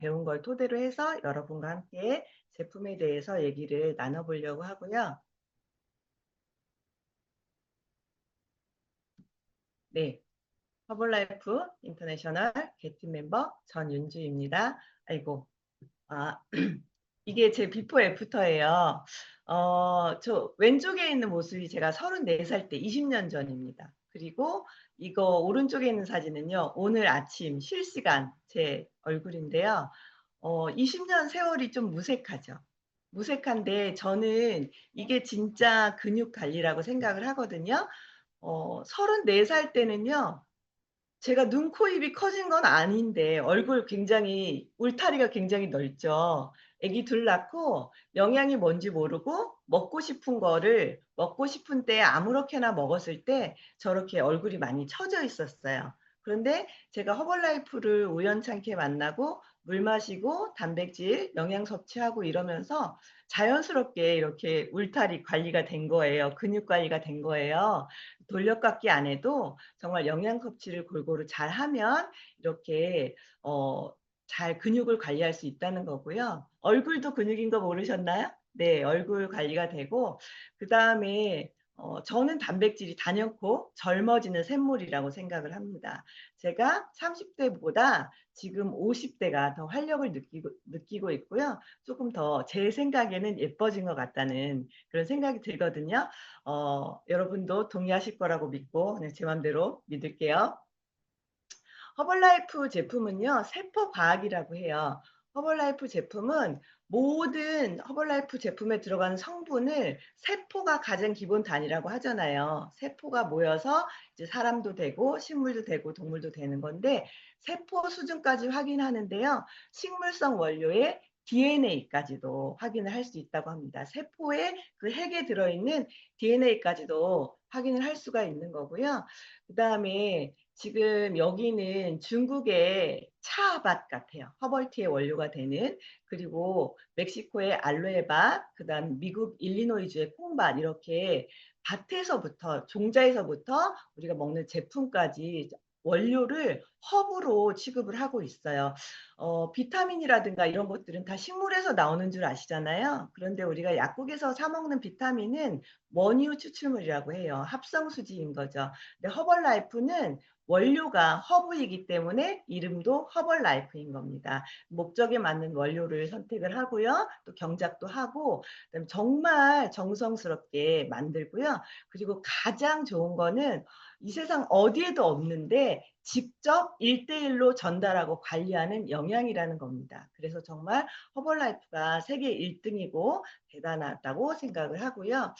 배운 걸 토대로 해서 여러분과 함께 제품에 대해서 얘기를 나눠보려고 하고요. 네, 허블라이프 인터내셔널 개팀 멤버 전윤주입니다. 아이고, 아, 이게 제 비포 애프터예요. 저 왼쪽에 있는 모습이 제가 34살 때 20년 전입니다. 그리고 이거 오른쪽에 있는 사진은요, 오늘 아침 실시간 제 얼굴인데요. 20년 세월이 좀 무색하죠. 무색한데 저는 이게 진짜 근육 관리라고 생각을 하거든요. 34살 때는요, 제가 눈, 코, 입이 커진 건 아닌데 얼굴 굉장히 울타리가 굉장히 넓죠. 아기 둘 낳고 영양이 뭔지 모르고 먹고 싶은 거를 먹고 싶은 때에 아무렇게나 먹었을 때 저렇게 얼굴이 많이 처져 있었어요. 그런데 제가 허벌라이프를 우연찮게 만나고 물 마시고 단백질, 영양 섭취하고 이러면서 자연스럽게 이렇게 울타리 관리가 된 거예요. 근육 관리가 된 거예요. 돌려깎기 안 해도 정말 영양 섭취를 골고루 잘 하면 이렇게 잘 근육을 관리할 수 있다는 거고요. 얼굴도 근육인 거 모르셨나요? 네, 얼굴 관리가 되고 그다음에 저는 단백질이 단연코 젊어지는 샘물이라고 생각을 합니다. 제가 30대보다 지금 50대가 더 활력을 느끼고 있고요. 조금 더 제 생각에는 예뻐진 것 같다는 그런 생각이 들거든요. 여러분도 동의하실 거라고 믿고 그냥 제 맘대로 믿을게요. 허벌라이프 제품은요, 세포 과학이라고 해요. 허벌라이프 제품은 모든 허벌라이프 제품에 들어가는 성분을 세포가 가장 기본 단위라고 하잖아요. 세포가 모여서 이제 사람도 되고 식물도 되고 동물도 되는 건데 세포 수준까지 확인하는데요. 식물성 원료의 DNA까지도 확인을 할 수 있다고 합니다. 세포의 그 핵에 들어있는 DNA까지도 확인을 할 수가 있는 거고요. 그 다음에 지금 여기는 중국의 차밭 같아요. 허벌티의 원료가 되는. 그리고 멕시코의 알로에밭, 그다음 미국 일리노이주의 콩밭 이렇게 밭에서부터 종자에서부터 우리가 먹는 제품까지 원료를 허브로 취급을 하고 있어요. 비타민이라든가 이런 것들은 다 식물에서 나오는 줄 아시잖아요. 그런데 우리가 약국에서 사 먹는 비타민은 원유 추출물이라고 해요. 합성수지인 거죠. 근데 허벌라이프는 원료가 허브이기 때문에 이름도 허벌라이프인 겁니다. 목적에 맞는 원료를 선택을 하고요. 또 경작도 하고 정말 정성스럽게 만들고요. 그리고 가장 좋은 거는 이 세상 어디에도 없는데 직접 1대1로 전달하고 관리하는 영양이라는 겁니다. 그래서 정말 허벌라이프가 세계 1등이고 대단하다고 생각을 하고요.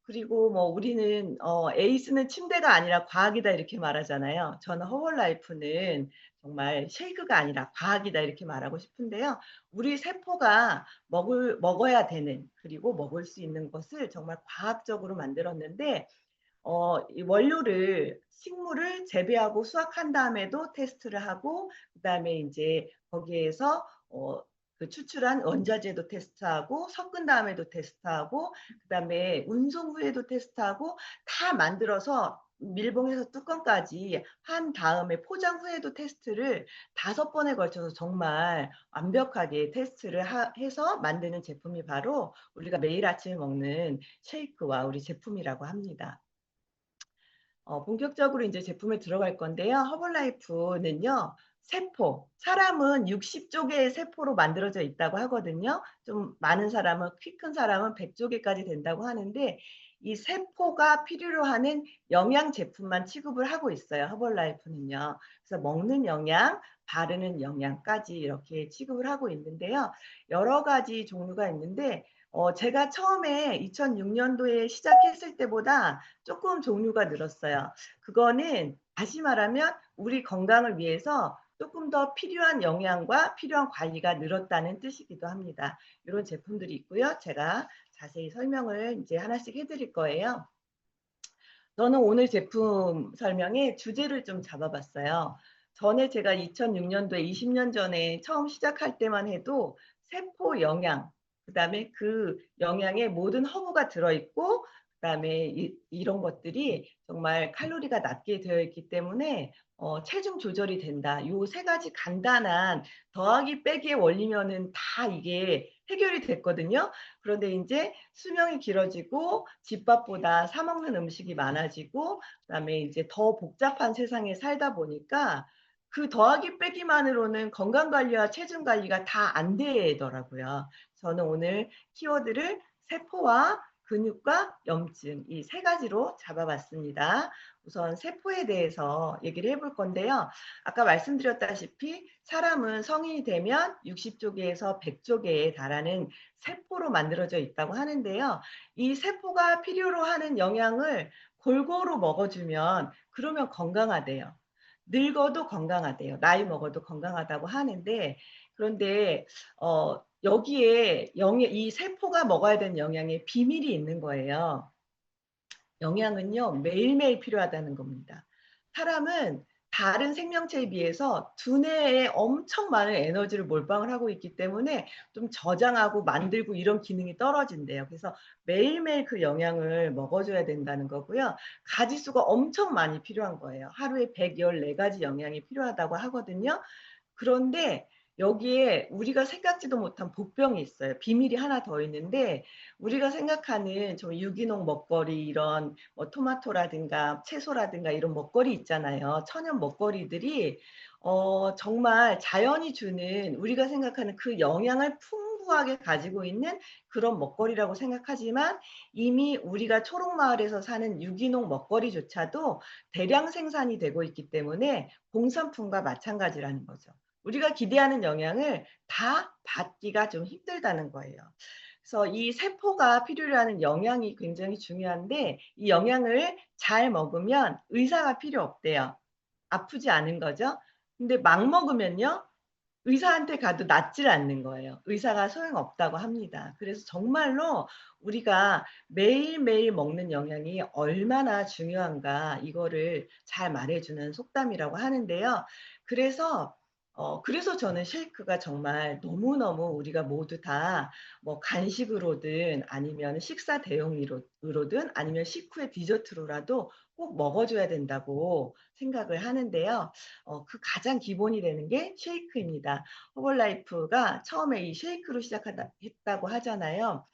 그리고 뭐 우리는 에이스는 침대가 아니라 과학이다 이렇게 말하잖아요. 저는 허벌라이프는 정말 쉐이크가 아니라 과학이다 이렇게 말하고 싶은데요. 우리 세포가 먹어야 되는 그리고 먹을 수 있는 것을 정말 과학적으로 만들었는데 이 원료를 식물을 재배하고 수확한 다음에도 테스트를 하고 그다음에 이제 거기에서 그 추출한 원자재도 테스트하고 섞은 다음에도 테스트하고 그다음에 운송 후에도 테스트하고 다 만들어서 밀봉해서 뚜껑까지 한 다음에 포장 후에도 테스트를 5번에 걸쳐서 정말 완벽하게 테스트를 해서 만드는 제품이 바로 우리가 매일 아침에 먹는 쉐이크와 우리 제품이라고 합니다. 본격적으로 이제 제품에 들어갈 건데요. 허벌라이프는요, 세포, 사람은 60조개의 세포로 만들어져 있다고 하거든요. 좀 많은 사람은, 키 큰 사람은 100조개까지 된다고 하는데, 이 세포가 필요로 하는 영양 제품만 취급을 하고 있어요. 허벌라이프는요. 그래서 먹는 영양, 바르는 영양까지 이렇게 취급을 하고 있는데요. 여러 가지 종류가 있는데, 제가 처음에 2006년도에 시작했을 때보다 조금 종류가 늘었어요. 그거는 다시 말하면 우리 건강을 위해서 조금 더 필요한 영양과 필요한 관리가 늘었다는 뜻이기도 합니다. 이런 제품들이 있고요. 제가 자세히 설명을 이제 하나씩 해드릴 거예요. 저는 오늘 제품 설명에 주제를 좀 잡아봤어요. 전에 제가 2006년도에 20년 전에 처음 시작할 때만 해도 세포 영양, 그다음에 그 영양에 모든 허브가 들어있고 그다음에 이런 것들이 정말 칼로리가 낮게 되어 있기 때문에 체중 조절이 된다. 요 세 가지 간단한 더하기 빼기의 원리면은 다 이게 해결이 됐거든요. 그런데 인제 수명이 길어지고 집밥보다 사 먹는 음식이 많아지고 그다음에 이제 더 복잡한 세상에 살다 보니까 그 더하기 빼기만으로는 건강 관리와 체중 관리가 다 안 되더라고요. 저는 오늘 키워드를 세포와 근육과 염증 이 세 가지로 잡아 봤습니다. 우선 세포에 대해서 얘기를 해볼 건데요. 아까 말씀드렸다시피 사람은 성인이 되면 60조개에서 100조개에 달하는 세포로 만들어져 있다고 하는데요. 이 세포가 필요로 하는 영양을 골고루 먹어주면 그러면 건강하대요. 늙어도 건강하대요. 나이 먹어도 건강하다고 하는데 그런데 여기에 영양 이 세포가 먹어야 되는 영양에 비밀이 있는 거예요. 영양은요 매일매일 필요하다는 겁니다. 사람은 다른 생명체에 비해서 두뇌에 엄청 많은 에너지를 몰빵을 하고 있기 때문에 좀 저장하고 만들고 이런 기능이 떨어진대요. 그래서 매일매일 그 영양을 먹어줘야 된다는 거고요. 가지수가 엄청 많이 필요한 거예요. 하루에 114가지 영양이 필요하다고 하거든요. 그런데 여기에 우리가 생각지도 못한 복병이 있어요. 비밀이 하나 더 있는데 우리가 생각하는 저 유기농 먹거리 이런 뭐 토마토라든가 채소라든가 이런 먹거리 있잖아요. 천연 먹거리들이 정말 자연이 주는 우리가 생각하는 그 영양을 풍부하게 가지고 있는 그런 먹거리라고 생각하지만 이미 우리가 초록마을에서 사는 유기농 먹거리조차도 대량 생산이 되고 있기 때문에 공산품과 마찬가지라는 거죠. 우리가 기대하는 영양을 다 받기가 좀 힘들다는 거예요. 그래서 이 세포가 필요로 하는 영양이 굉장히 중요한데 이 영양을 잘 먹으면 의사가 필요 없대요. 아프지 않은 거죠. 근데 막 먹으면요. 의사한테 가도 낫질 않는 거예요. 의사가 소용없다고 합니다. 그래서 정말로 우리가 매일매일 먹는 영양이 얼마나 중요한가 이거를 잘 말해 주는 속담이라고 하는데요. 그래서 그래서 저는 쉐이크가 정말 너무너무 우리가 모두 다 뭐 간식으로든 아니면 식사 대용으로든 아니면 식후에 디저트로라도 꼭 먹어 줘야 된다고 생각을 하는데요. 그 가장 기본이 되는 게 쉐이크입니다. 허벌라이프가 처음에 이 쉐이크로 시작하다 했다고 하잖아요.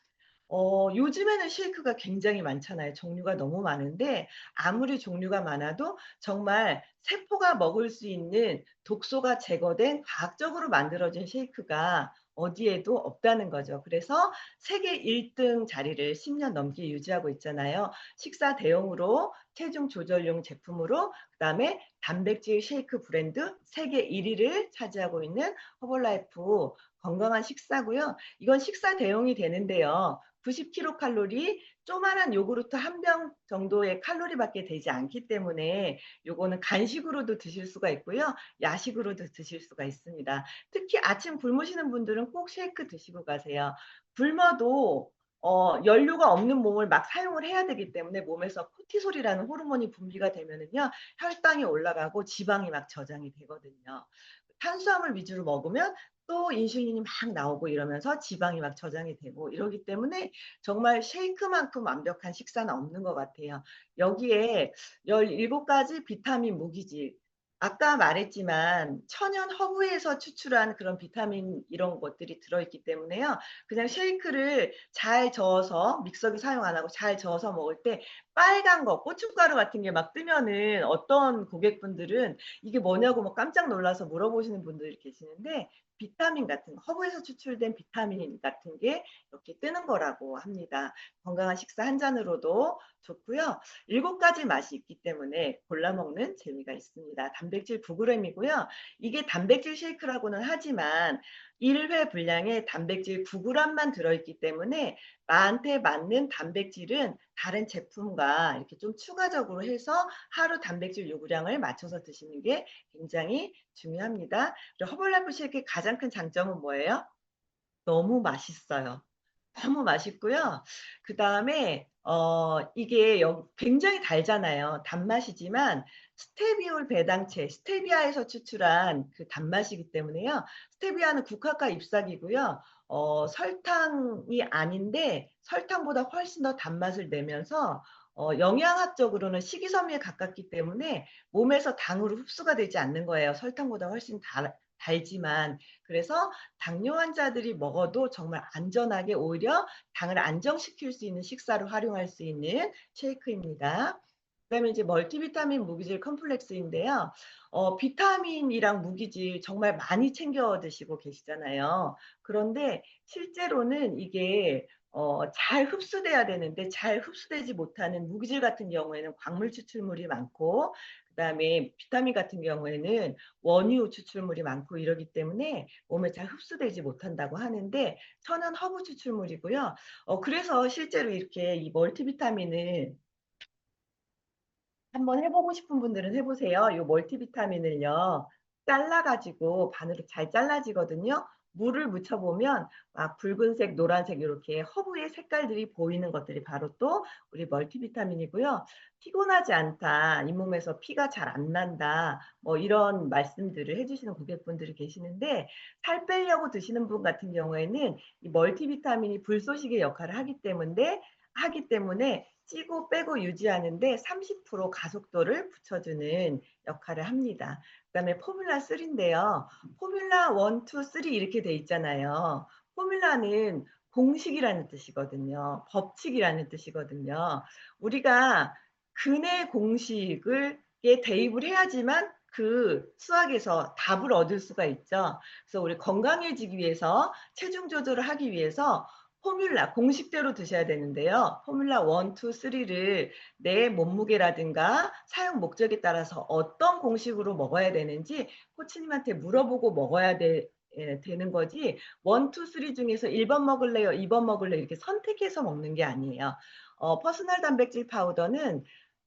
요즘에는 쉐이크가 굉장히 많잖아요. 종류가 너무 많은데 아무리 종류가 많아도 정말 세포가 먹을 수 있는 독소가 제거된 과학적으로 만들어진 쉐이크가 어디에도 없다는 거죠. 그래서 세계 1등 자리를 10년 넘게 유지하고 있잖아요. 식사 대용으로 체중 조절용 제품으로 그다음에 단백질 쉐이크 브랜드 세계 1 위를 차지하고 있는 허벌라이프 건강한 식사고요. 이건 식사 대용이 되는데요. 90kcal 조그마한 요구르트 한 병 정도의 칼로리밖에 되지 않기 때문에 요거는 간식으로도 드실 수가 있고요. 야식으로도 드실 수가 있습니다. 특히 아침 굶으시는 분들은 꼭 쉐이크 드시고 가세요. 굶어도 연료가 없는 몸을 막 사용을 해야 되기 때문에 몸에서 코티솔이라는 호르몬이 분비가 되면은요. 혈당이 올라가고 지방이 막 저장이 되거든요. 탄수화물 위주로 먹으면 또 인슐린이 막 나오고 이러면서 지방이 막 저장이 되고 이러기 때문에 정말 쉐이크만큼 완벽한 식사는 없는 것 같아요. 여기에 17가지 비타민 무기질 아까 말했지만 천연 허브에서 추출한 그런 비타민 이런 것들이 들어있기 때문에요. 그냥 쉐이크를 잘 저어서 믹서기 사용 안 하고 잘 저어서 먹을 때 빨간 거 고춧가루 같은 게 막 뜨면은 어떤 고객분들은 "이게 뭐냐."고 막 깜짝 놀라서 물어보시는 분들이 계시는데 비타민 같은 거 허브에서 추출된 비타민 같은 게 이렇게 뜨는 거라고 합니다. 건강한 식사 한 잔으로도 좋고요. 7가지 맛이 있기 때문에 골라 먹는 재미가 있습니다. 단백질 9g이고요. 이게 단백질 쉐이크라고는 하지만 1회 분량에 단백질 9g만 들어있기 때문에 나한테 맞는 단백질은 다른 제품과 이렇게 좀 추가적으로 해서 하루 단백질 요구량을 맞춰서 드시는 게 굉장히 중요합니다. 그리고 허벌라이프 쉐이크의 가장 큰 장점은 뭐예요? 너무 맛있어요. 너무 맛있고요. 그다음에 이게 굉장히 달잖아요. 단맛이지만 스테비올 배당체, 스테비아에서 추출한 그 단맛이기 때문에요. 스테비아는 국화과 잎사귀고요. 설탕이 아닌데 설탕보다 훨씬 더 단맛을 내면서 영양학적으로는 식이섬유에 가깝기 때문에 몸에서 당으로 흡수가 되지 않는 거예요. 설탕보다 훨씬 달지만. 그래서 당뇨 환자들이 먹어도 정말 안전하게 오히려 당을 안정시킬 수 있는 식사로 활용할 수 있는 쉐이크입니다. 그다음에 이제 멀티비타민 무기질 컴플렉스인데요. 비타민이랑 무기질 정말 많이 챙겨 드시고 계시잖아요. 그런데 실제로는 이게 잘 흡수돼야 되는데 잘 흡수되지 못하는 무기질 같은 경우에는 광물 추출물이 많고, 그다음에 비타민 같은 경우에는 원유 추출물이 많고 이러기 때문에 몸에 잘 흡수되지 못한다고 하는데, 천연 허브 추출물이고요. 그래서 실제로 이렇게 이 멀티비타민을 한번 해보고 싶은 분들은 해보세요. 이 멀티비타민을요, 잘라가지고 반으로 잘 잘라지거든요. 물을 묻혀보면 막 붉은색, 노란색 이렇게 허브의 색깔들이 보이는 것들이 바로 또 우리 멀티비타민이고요. 피곤하지 않다, 잇몸에서 피가 잘 안 난다, 뭐 이런 말씀들을 해주시는 고객분들이 계시는데, 살 빼려고 드시는 분 같은 경우에는 이 멀티비타민이 불쏘시개 역할을 하기 때문에 찌고 빼고 유지하는데 30% 가속도를 붙여주는 역할을 합니다. 그다음에 포뮬라 3인데요. 포뮬라 1, 2, 3 이렇게 돼 있잖아요. 포뮬라는 공식이라는 뜻이거든요. 법칙이라는 뜻이거든요. 우리가 근의 공식을 대입을 해야지만 그 수학에서 답을 얻을 수가 있죠. 그래서 우리 건강해지기 위해서, 체중 조절을 하기 위해서 포뮬라 공식대로 드셔야 되는데요. 포뮬라 1, 2, 3를 내 몸무게라든가 사용 목적에 따라서 어떤 공식으로 먹어야 되는지 코치님한테 물어보고 먹어야 되는 거지, 1, 2, 3 중에서 1번 먹을래요, 2번 먹을래요 이렇게 선택해서 먹는 게 아니에요. 퍼스널 단백질 파우더는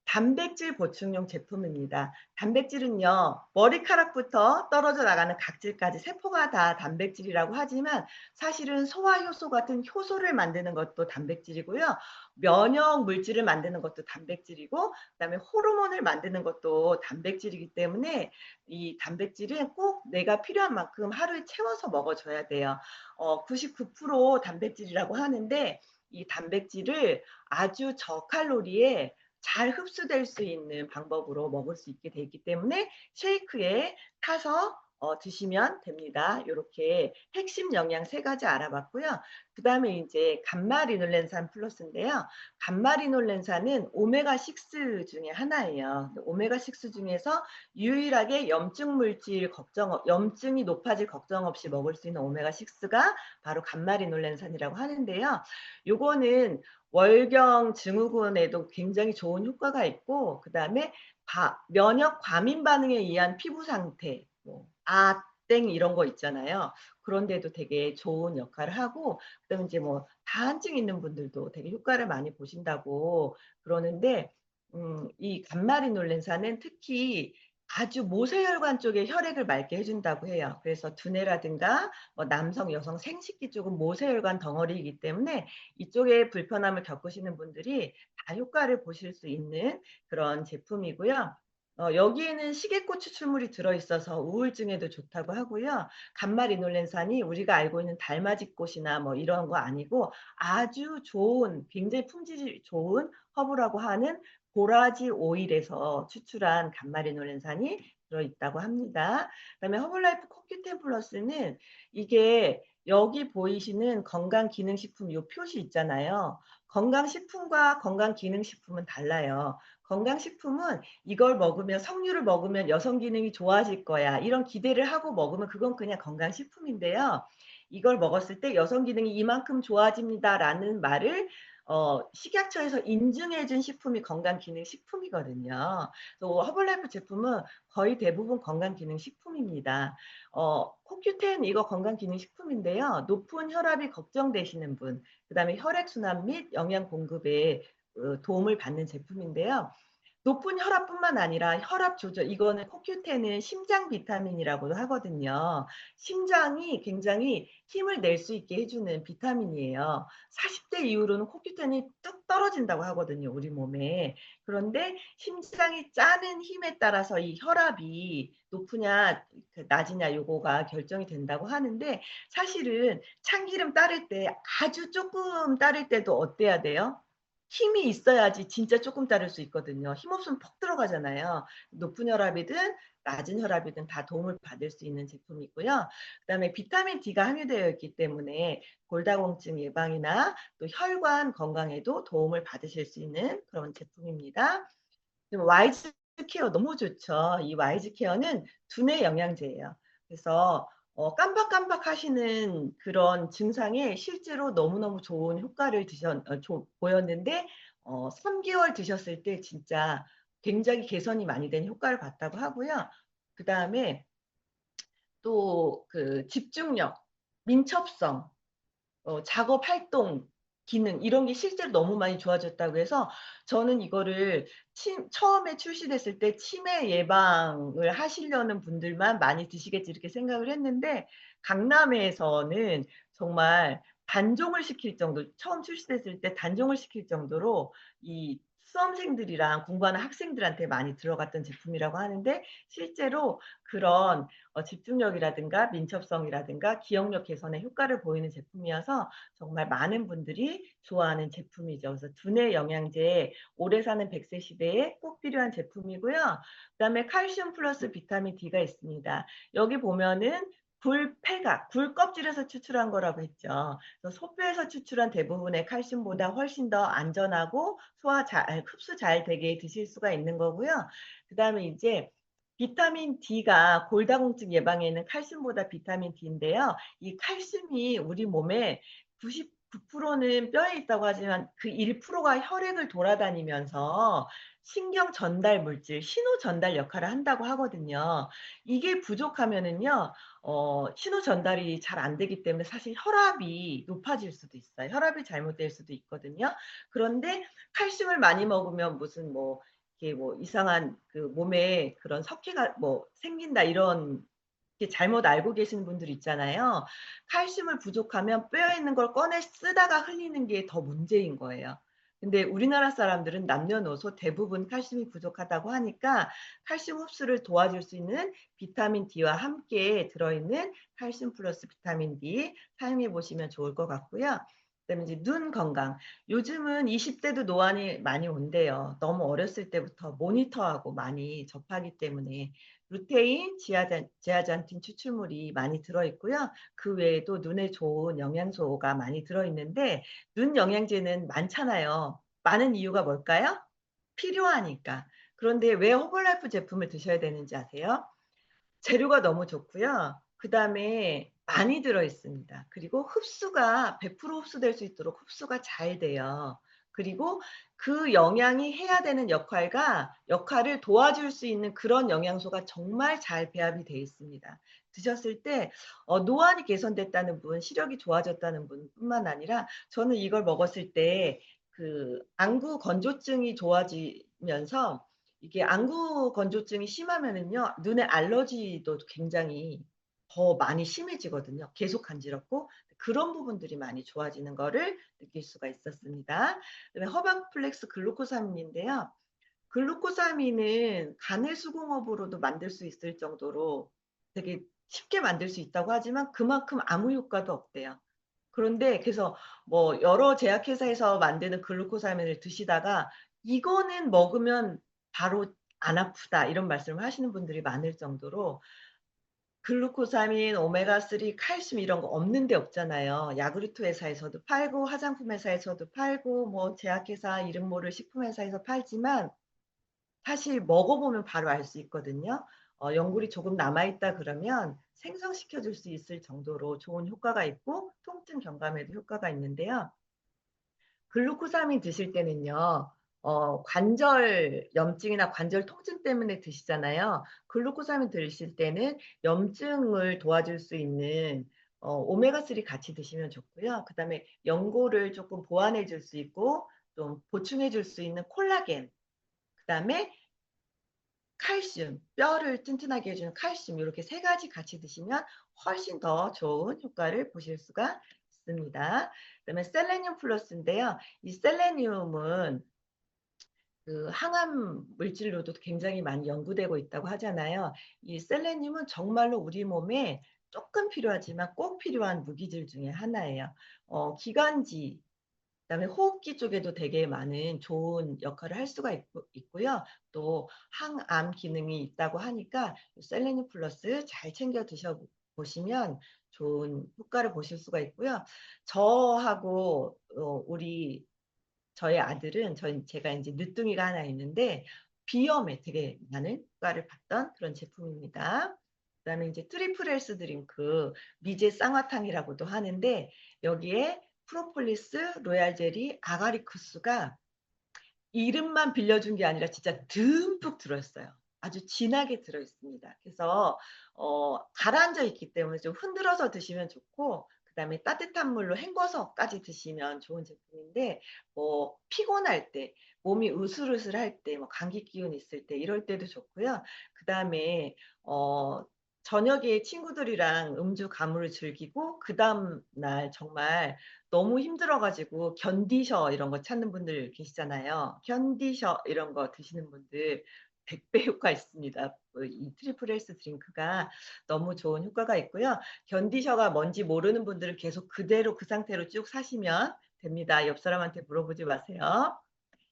단백질 보충용 제품입니다. 단백질은요, 머리카락부터 떨어져 나가는 각질까지 세포가 다 단백질이라고 하지만 사실은 소화 효소 같은 효소를 만드는 것도 단백질이고요. 면역 물질을 만드는 것도 단백질이고, 그다음에 호르몬을 만드는 것도 단백질이기 때문에 이 단백질은 꼭 내가 필요한 만큼 하루에 채워서 먹어줘야 돼요. 99% 단백질이라고 하는데, 이 단백질을 아주 저칼로리에 잘 흡수될 수 있는 방법으로 먹을 수 있게 돼 있기 때문에 쉐이크에 타서 드시면 됩니다. 이렇게 핵심 영양 세 가지 알아봤고요. 그 다음에 이제 감마리놀렌산 플러스인데요. 감마리놀렌산은 오메가6 중에 하나예요. 오메가6 중에서 유일하게 염증이 높아질 걱정 없이 먹을 수 있는 오메가6가 바로 감마리놀렌산이라고 하는데요. 요거는 월경 증후군에도 굉장히 좋은 효과가 있고, 그 다음에 면역 과민 반응에 의한 피부 상태, 뭐 땡 이런 거 있잖아요. 그런데도 되게 좋은 역할을 하고, 그다음에 이제 뭐 다한증 있는 분들도 되게 효과를 많이 보신다고 그러는데, 이 감마리놀렌산은 특히 아주 모세혈관 쪽에 혈액을 맑게 해준다고 해요. 그래서 두뇌라든가 뭐 남성, 여성 생식기 쪽은 모세혈관 덩어리이기 때문에 이쪽에 불편함을 겪으시는 분들이 다 효과를 보실 수 있는 그런 제품이고요. 여기에는 시계꽃 추출물이 들어있어서 우울증에도 좋다고 하고요. 감마리놀렌산이 우리가 알고 있는 달맞이꽃이나 뭐 이런 거 아니고 아주 좋은, 굉장히 품질이 좋은 허브라고 하는 보라지 오일에서 추출한 감마리놀렌산이 들어있다고 합니다. 그다음에 허블라이프 코큐텐 플러스는 이게 여기 보이시는 건강기능식품 이 표시 있잖아요. 건강식품과 건강기능식품은 달라요. 건강식품은 이걸 먹으면, 석류를 먹으면 여성 기능이 좋아질 거야, 이런 기대를 하고 먹으면 그건 그냥 건강식품인데요. 이걸 먹었을 때 여성 기능이 이만큼 좋아집니다라는 말을 식약처에서 인증해준 식품이 건강기능식품이거든요. 그래서 허블라이프 제품은 거의 대부분 건강기능식품입니다. 코큐텐 이거 건강기능식품인데요. 높은 혈압이 걱정되시는 분, 그 다음에 혈액순환 및 영양 공급에 도움을 받는 제품인데요. 높은 혈압뿐만 아니라 혈압 조절, 이거는 CoQ10은 심장 비타민이라고도 하거든요. 심장이 굉장히 힘을 낼 수 있게 해 주는 비타민이에요. 40대 이후로는 CoQ10이 뚝 떨어진다고 하거든요, 우리 몸에. 그런데 심장이 짜는 힘에 따라서 이 혈압이 높으냐 그 낮으냐 요거가 결정이 된다고 하는데, 사실은 참기름 따를 때 아주 쪼끔 따를 때도 어때야 돼요? 힘이 있어야지 진짜 쪼끔 따를 수 있거든요. 힘 없으면 퍽 들어가잖아요. 높은 혈압이든 낮은 혈압이든 다 도움을 받을 수 있는 제품이고요. 그다음에 비타민 D가 함유되어 있기 때문에 골다공증 예방이나 또 혈관 건강에도 도움을 받으실 수 있는 그런 제품입니다. 그리고 와이즈 케어 너무 좋죠. 이 와이즈 케어는 두뇌 영양제예요. 그래서 깜박깜박하시는 그런 증상에 실제로 너무너무 좋은 효과를 보였는데, 3 개월 드셨을 때 진짜 굉장히 개선이 많이 된 효과를 봤다고 하고요. 그다음에 또 그 집중력, 민첩성, 작업 활동 기능 이런 게 실제로 너무 많이 좋아졌다고 해서, 저는 이거를 침 처음에 출시됐을 때 '치매 예방을 하시려는 분들만 많이 드시겠지.' 이렇게 생각을 했는데, 강남에서는 정말 단종을 시킬 정도, 처음 출시됐을 때 단종을 시킬 정도로 이 수험생들이랑 공부하는 학생들한테 많이 들어갔던 제품이라고 하는데, 실제로 그런 집중력이라든가 민첩성이라든가 기억력 개선에 효과를 보이는 제품이어서 정말 많은 분들이 좋아하는 제품이죠. 그래서 두뇌 영양제, 오래 사는 100세 시대에 꼭 필요한 제품이고요. 그다음에 칼슘 플러스 비타민 D가 있습니다. 여기 보면은 굴폐각, 굴 껍질에서 추출한 거라고 했죠. 그래서 소뼈에서 추출한 대부분의 칼슘보다 훨씬 더 안전하고 흡수 잘 되게 드실 수가 있는 거고요. 그다음에 이제 비타민 D가 골다공증 예방에는 칼슘보다 비타민 D인데요. 이 칼슘이 우리 몸에 99%는 뼈에 있다고 하지만 그 1%가 혈액을 돌아다니면서 신경 전달 물질, 신호 전달 역할을 한다고 하거든요. 이게 부족하면은요, 신호 전달이 잘 안 되기 때문에 사실 혈압이 높아질 수도 있어요. 혈압이 잘못될 수도 있거든요. 그런데 칼슘을 많이 먹으면 무슨 뭐 이렇게 뭐 이상한 그 몸에 그런 석회가 뭐 생긴다 이런 게 잘못 알고 계시는 분들 있잖아요. 칼슘을 부족하면 뼈에 있는 걸 꺼내 쓰다가 흘리는 게 더 문제인 거예요. 근데 우리나라 사람들은 남녀노소 대부분 칼슘이 부족하다고 하니까, 칼슘 흡수를 도와줄 수 있는 비타민 D와 함께 들어있는 칼슘 플러스 비타민 D 사용해 보시면 좋을 것 같고요. 그다음에 이제 눈 건강. 요즘은 20 대도 노안이 많이 온대요. 너무 어렸을 때부터 모니터하고 많이 접하기 때문에. 루테인, 제아잔틴 추출물이 많이 들어 있고요. 그 외에도 눈에 좋은 영양소가 많이 들어 있는데, 눈 영양제는 많잖아요. 많은 이유가 뭘까요? 필요하니까. 그런데 왜 허벌라이프 제품을 드셔야 되는지 아세요? 재료가 너무 좋고요. 그다음에 많이 들어 있습니다. 그리고 흡수가 100% 흡수될 수 있도록 흡수가 잘 돼요. 그리고 그 영양이 해야 되는 역할을 도와줄 수 있는 그런 영양소가 정말 잘 배합이 돼 있습니다. 드셨을 때 노안이 개선됐다는 분, 시력이 좋아졌다는 분뿐만 아니라, 저는 이걸 먹었을 때 그 안구 건조증이 좋아지면서, 이게 안구 건조증이 심하면은요, 눈에 알러지도 굉장히 더 많이 심해지거든요. 계속 간지럽고 그런 부분들이 많이 좋아지는 거를 느낄 수가 있었습니다. 그다음에 허바플렉스 글루코사민인데요. 글루코사민은 간의 수공업으로도 만들 수 있을 정도로 되게 쉽게 만들 수 있다고 하지만 그만큼 아무 효과도 없대요. 그런데 그래서 뭐 여러 제약회사에서 만드는 글루코사민을 드시다가 "이거는 먹으면 바로 안 아프다." 이런 말씀을 하시는 분들이 많을 정도로, 글루코사민, 오메가3, 칼슘 이런 거 없는 데 없잖아요. 야구르트 회사에서도 팔고 화장품 회사에서도 팔고 뭐 제약회사 이름 모를 식품 회사에서 팔지만, 사실 먹어 보면 바로 알 수 있거든요. 연골이 조금 남아 있다 그러면 생성시켜 줄 수 있을 정도로 좋은 효과가 있고, 통증 경감에도 효과가 있는데요. 글루코사민 드실 때는요, 관절 염증이나 관절 통증 때문에 드시잖아요. 글루코사민 드실 때는 염증을 도와줄 수 있는 오메가3 같이 드시면 좋고요. 그다음에 연골을 쪼끔 보완해 줄 수 있고 좀 보충해 줄 수 있는 콜라겐, 그다음에 칼슘, 뼈를 튼튼하게 해 주는 칼슘 요렇게 3 가지 같이 드시면 훨씬 더 좋은 효과를 보실 수가 있습니다. 그다음에 셀레늄 플러스인데요. 이 셀레늄은 그 항암 물질로도 굉장히 많이 연구되고 있다고 하잖아요. 이 셀레늄은 정말로 우리 몸에 쪼끔 필요하지만 꼭 필요한 무기질 중에 하나예요. 기관지 그다음에 호흡기 쪽에도 되게 많은 좋은 역할을 할 수가 있고요. 또 항암 기능이 있다고 하니까 셀레늄 플러스 잘 챙겨 드셔 보시면 좋은 효과를 보실 수가 있고요. 저하고 우리 저희 아들은 제가 인제 늦둥이가 하나 있는데 비염에 되게 많은 효과를 봤던 그런 제품입니다. 그다음에 인제 트리플 헬스 드링크 미제 쌍화탕이라고도 하는데 여기에 프로폴리스, 로얄 젤리, 아가리쿠스가 이름만 빌려준 게 아니라 진짜 듬뿍 들어 있어요. 아주 진하게 들어 있습니다. 그래서 가라앉아 있기 때문에 좀 흔들어서 드시면 좋고 그다음에 따뜻한 물로 헹궈서까지 드시면 좋은 제품인데 뭐 피곤할 때 몸이 으슬으슬할 때 뭐 감기 기운 있을 때 이럴 때도 좋고요. 그다음에 어 저녁에 친구들이랑 음주 가무를 즐기고 그다음 날 정말 너무 힘들어 가지고 견디셔 이런 거 찾는 분들 계시잖아요. 견디셔 이런 거 드시는 분들 100배 효과 있습니다. 이 트리플 헬스 드링크가 너무 좋은 효과가 있고요. 견디셔가 뭔지 모르는 분들은 계속 그대로 그 상태로 쭉 사시면 됩니다. 옆 사람한테 물어보지 마세요.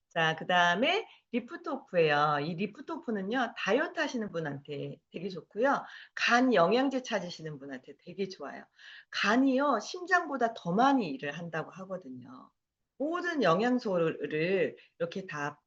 자 그다음에 리프토프예요. 이 리프토프는요 다이어트 하시는 분한테 되게 좋고요. 간 영양제 찾으시는 분한테 되게 좋아요. 간이요 심장보다 더 많이 일을 한다고 하거든요. 모든 영양소를 이렇게 다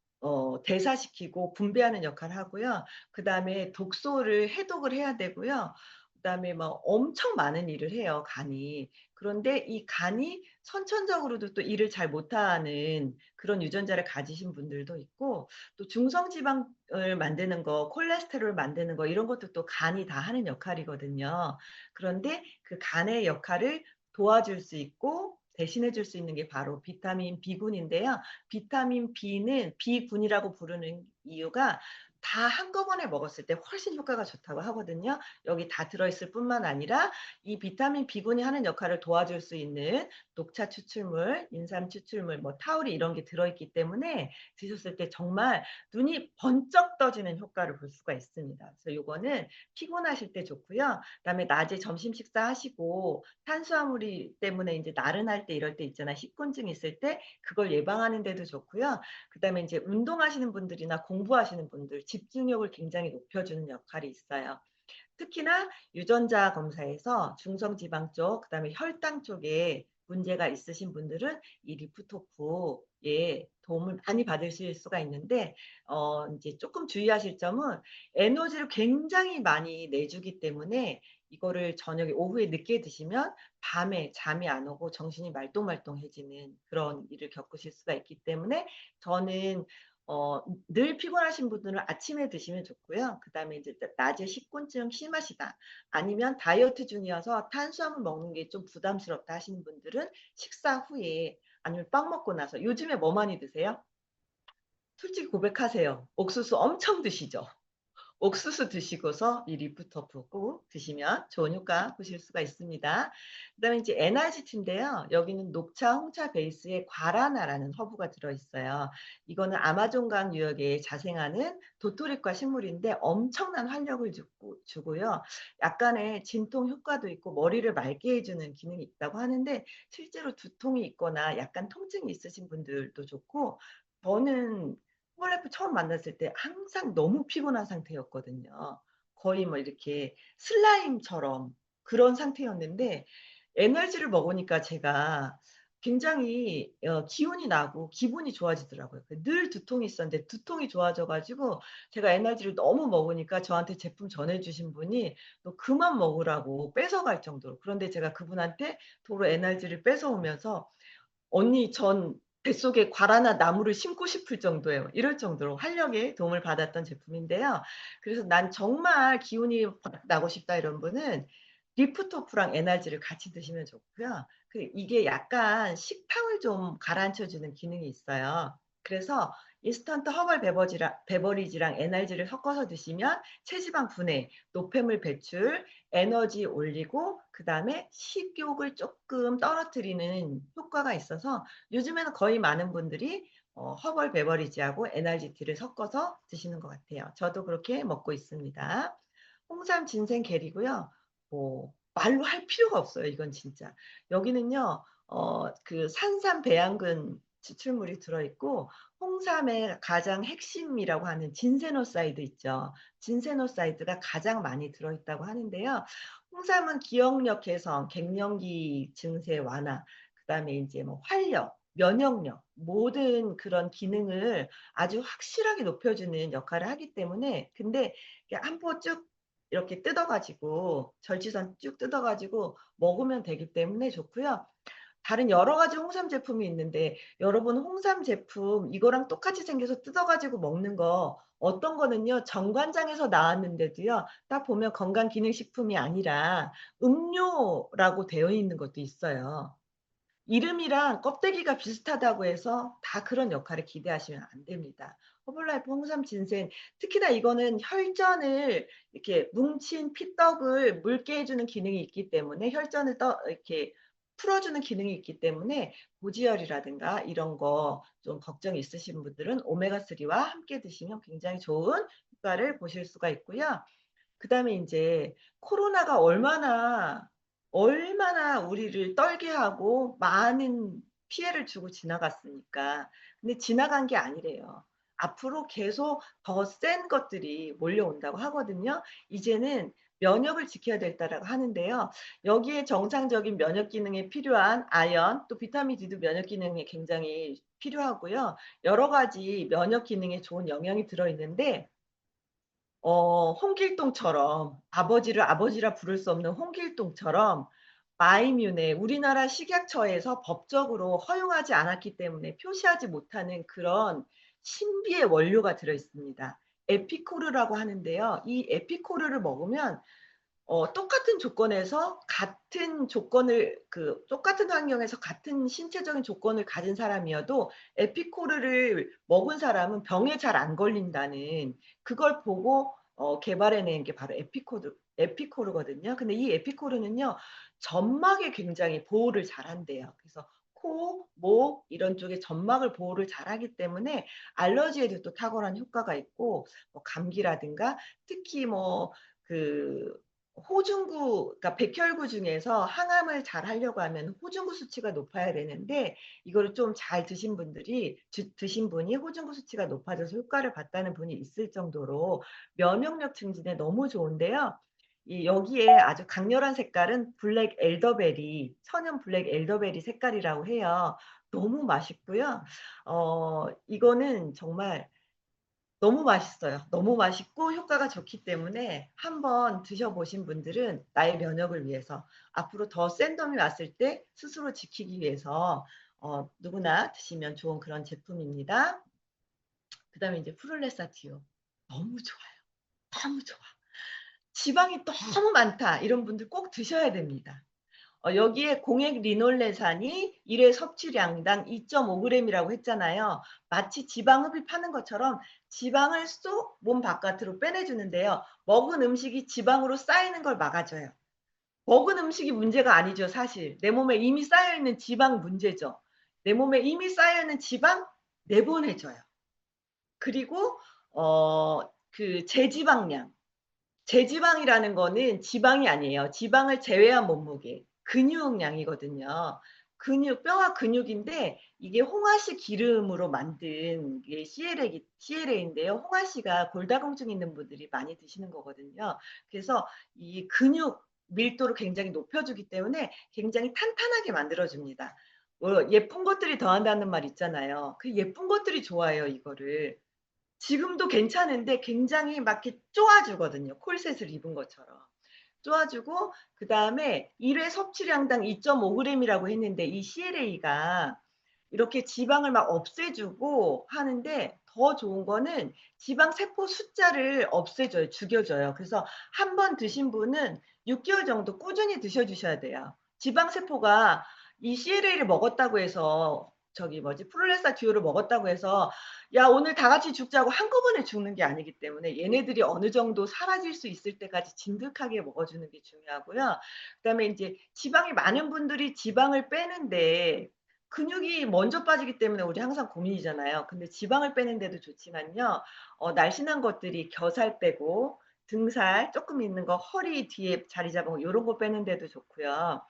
대사시키고 분배하는 역할을 하고요. 그다음에 독소를 해독을 해야 되고요. 그다음에 막 엄청 많은 일을 해요 간이. 그런데 이 간이 선천적으로도 또 일을 잘 못하는 그런 유전자를 가지신 분들도 있고 또 중성지방을 만드는 거 콜레스테롤 만드는 거 이런 것도 또 간이 다 하는 역할이거든요. 그런데 그 간의 역할을 도와줄 수 있고 대신해 줄 수 있는 게 바로 비타민 B군인데요. 비타민 B는 B군이라고 부르는 이유가 다 한꺼번에 먹었을 때 훨씬 효과가 좋다고 하거든요. 여기 다 들어 있을 뿐만 아니라 이 비타민 B군이 하는 역할을 도와줄 수 있는 녹차 추출물, 인삼 추출물, 뭐 타우린 이런 게 들어 있기 때문에 드셨을 때 정말 눈이 번쩍 떠지는 효과를 볼 수가 있습니다. 그래서 요거는 피곤하실 때 좋고요. 그다음에 낮에 점심 식사하시고 탄수화물이 때문에 인제 나른할 때 이럴 때 있잖아요. 식곤증 있을 때 그걸 예방하는 데도 좋고요. 그다음에 인제 운동하시는 분들이나 공부하시는 분들 집중력을 굉장히 높여주는 역할이 있어요. 특히나 유전자 검사에서 중성지방 쪽 그다음에 혈당 쪽에 문제가 있으신 분들은 이 리프토프에 도움을 많이 받으실 수가 있는데 인제 쪼끔 주의하실 점은 에너지를 굉장히 많이 내주기 때문에 이거를 저녁에 오후에 늦게 드시면 밤에 잠이 안 오고 정신이 말똥말똥해지는 그런 일을 겪으실 수가 있기 때문에 저는 늘 피곤하신 분들은 아침에 드시면 좋고요. 그다음에 이제 낮에 식곤증 심하시다 아니면 다이어트 중이어서 탄수화물 먹는 게 좀 부담스럽다 하시는 분들은 식사 후에 아니면 빵 먹고 나서 요즘에 뭐 많이 드세요? 솔직히 고백하세요. 옥수수 엄청 드시죠? 옥수수 드시고서 이 리프토프 꼭 드시면 좋은 효과 보실 수가 있습니다. 그다음에 이제 에너지 티인데요. 여기는 녹차, 홍차 베이스에 과라나라는 허브가 들어 있어요. 이거는 아마존강 유역에 자생하는 도토리과 식물인데 엄청난 활력을 주고요. 약간의 진통 효과도 있고 머리를 맑게 해 주는 기능이 있다고 하는데 실제로 두통이 있거나 약간 통증이 있으신 분들도 좋고 저는 폴라이프 처음 만났을 때 항상 너무 피곤한 상태였거든요. 거의 뭐 이렇게 슬라임처럼 그런 상태였는데 에너지를 먹으니까 제가 굉장히 기운이 나고 기분이 좋아지더라고요. 늘 두통이 있었는데 두통이 좋아져 가지고 제가 에너지를 너무 먹으니까 저한테 제품 전해 주신 분이 "너 그만 먹으라."고 뺏어갈 정도로. 그런데 제가 그분한테 도로 에너지를 뺏어오면서 언니 전 뱃속에 과라나 나무를 심고 싶을 정도예요. 이럴 정도로 활력에 도움을 받았던 제품인데요. 그래서 '난 정말 기운이 확 나고 싶다.' 이런 분은 리프토프랑 에너지를 같이 드시면 좋고요. 이게 약간 식탐을 좀 가라앉혀 주는 기능이 있어요. 그래서 인스턴트 허벌 베버리지랑 NRG를 섞어서 드시면 체지방 분해, 노폐물 배출, 에너지 올리고 그다음에 식욕을 쪼끔 떨어뜨리는 효과가 있어서 요즘에는 거의 많은 분들이 허벌 베버리지하고 NRG 티를 섞어서 드시는 것 같아요. 저도 그렇게 먹고 있습니다. 홍삼, 진생, 계리고요. 뭐 말로 할 필요가 없어요, 이건 진짜. 여기는요. 그 산삼 배양근 추출물이 들어 있고 홍삼의 가장 핵심이라고 하는 진세노사이드 있죠. 진세노사이드가 가장 많이 들어 있다고 하는데요. 홍삼은 기억력 개선, 갱년기 증세 완화, 그다음에 인제 뭐 활력, 면역력 모든 그런 기능을 아주 확실하게 높여주는 역할을 하기 때문에 근데 이게 한 포 쭉 이렇게 뜯어 가지고 절지선 쭉 뜯어 가지고 먹으면 되기 때문에 좋고요. 다른 여러 가지 홍삼 제품이 있는데 여러분 홍삼 제품 이거랑 똑같이 생겨서 뜯어 가지고 먹는 거 어떤 거는요 정관장에서 나왔는데도요 딱 보면 건강기능식품이 아니라 음료라고 되어 있는 것도 있어요. 이름이랑 껍데기가 비슷하다고 해서 다 그런 역할을 기대하시면 안 됩니다. 허블라이프 홍삼 진생 특히나 이거는 혈전을 이렇게 뭉친 피떡을 묽게 해 주는 기능이 있기 때문에 혈전을 이렇게 풀어 주는 기능이 있기 때문에 고지혈이라든가 이런 거 좀 걱정이 있으신 분들은 오메가3와 함께 드시면 굉장히 좋은 효과를 보실 수가 있고요. 그다음에 인제 코로나가 얼마나 우리를 떨게 하고 많은 피해를 주고 지나갔습니까. 근데 지나간 게 아니래요. 앞으로 계속 더 센 것들이 몰려온다고 하거든요. 이제는 면역을 지켜야 된다라고 하는데요. 여기에 정상적인 면역 기능에 필요한 아연 또 비타민 D도 면역 기능에 굉장히 필요하고요. 여러 가지 면역 기능에 좋은 영양이 들어 있는데 홍길동처럼 아버지를 아버지라 부를 수 없는 홍길동처럼 마이뮤네 우리나라 식약처에서 법적으로 허용하지 않았기 때문에 표시하지 못하는 그런 신비의 원료가 들어 있습니다. 에피코르라고 하는데요. 이 에피코르를 먹으면 똑같은 조건에서 같은 조건을 똑같은 환경에서 같은 신체적인 조건을 가진 사람이어도 에피코르를 먹은 사람은 병에 잘 안 걸린다는 그걸 보고 개발해 낸 게 바로 에피코르거든요. 근데 이 에피코르는요. 점막에 굉장히 보호를 잘한대요. 그래서 코, 목 이런 쪽에 점막을 보호를 잘하기 때문에 알러지에도 또 탁월한 효과가 있고 뭐 감기라든가 특히 뭐그 호중구 그러니까 백혈구 중에서 항암을 잘 하려고 하면 호중구 수치가 높아야 되는데 이거를 좀 잘 드신 분들이 드신 분이 호중구 수치가 높아져서 효과를 봤다는 분이 있을 정도로 면역력 증진에 너무 좋은데요. 이 여기에 아주 강렬한 색깔은 블랙 엘더베리, 천연 블랙 엘더베리 색깔이라고 해요. 너무 맛있고요. 이거는 정말 너무 맛있어요. 너무 맛있고 효과가 좋기 때문에 한번 드셔 보신 분들은 나의 면역을 위해서 앞으로 더 센 놈이 왔을 때 스스로 지키기 위해서 누구나 드시면 좋은 그런 제품입니다. 그다음에 인제 프룰레사 듀오 너무 좋아요. 너무 좋아. 지방이 너무 많다 이런 분들 꼭 드셔야 됩니다. 여기에 공액 리놀레산이 1회 섭취량당 2.5 그램이라고 했잖아요. 마치 지방 흡입하는 것처럼 지방을 쏙 몸 바깥으로 빼내 주는데요. 먹은 음식이 지방으로 쌓이는 걸 막아줘요. 먹은 음식이 문제가 아니죠 사실. 내 몸에 이미 쌓여 있는 지방 문제죠. 내 몸에 이미 쌓여 있는 지방 내보내 줘요. 그리고 제지방량 제지방이라는 거는 지방이 아니에요. 지방을 제외한 몸무게, 근육량이거든요. 뼈와 근육인데 이게 홍화씨 기름으로 만든 게 CLA인데요. 홍화씨가 골다공증 있는 분들이 많이 드시는 거거든요. 그래서 이 근육 밀도를 굉장히 높여주기 때문에 굉장히 탄탄하게 만들어줍니다. 예쁜 것들이 더한다는 말 있잖아요. 그 예쁜 것들이 좋아해요, 이거를. 지금도 괜찮은데 굉장히 막 이렇게 쪼아 주거든요, 콜셋을 입은 것처럼. 쪼아 주고 그다음에 1회 섭취량당 2.5 그램이라고 했는데 이 CLA가 이렇게 지방을 막 없애 주고 하는데 더 좋은 거는 지방 세포 숫자를 없애줘요. 죽여 줘요. 그래서 한 번 드신 분은 6 개월 정도 꾸준히 드셔 주셔야 돼요. 지방 세포가 이 CLA를 먹었다고 해서 저기 뭐지 프롤레스타 듀오를 먹었다고 해서 야 오늘 다 같이 죽자고 한꺼번에 죽는 게 아니기 때문에 얘네들이 어느 정도 사라질 수 있을 때까지 진득하게 먹어주는 게 중요하고요. 그다음에 이제 지방이 많은 분들이 지방을 빼는데 근육이 먼저 빠지기 때문에 우리 항상 고민이잖아요. 근데 지방을 빼는 데도 좋지만요. 날씬한 것들이 겨살 빼고 등살 조금 있는 거 허리 뒤에 자리 잡은 거 요런 거 빼는 데도 좋고요.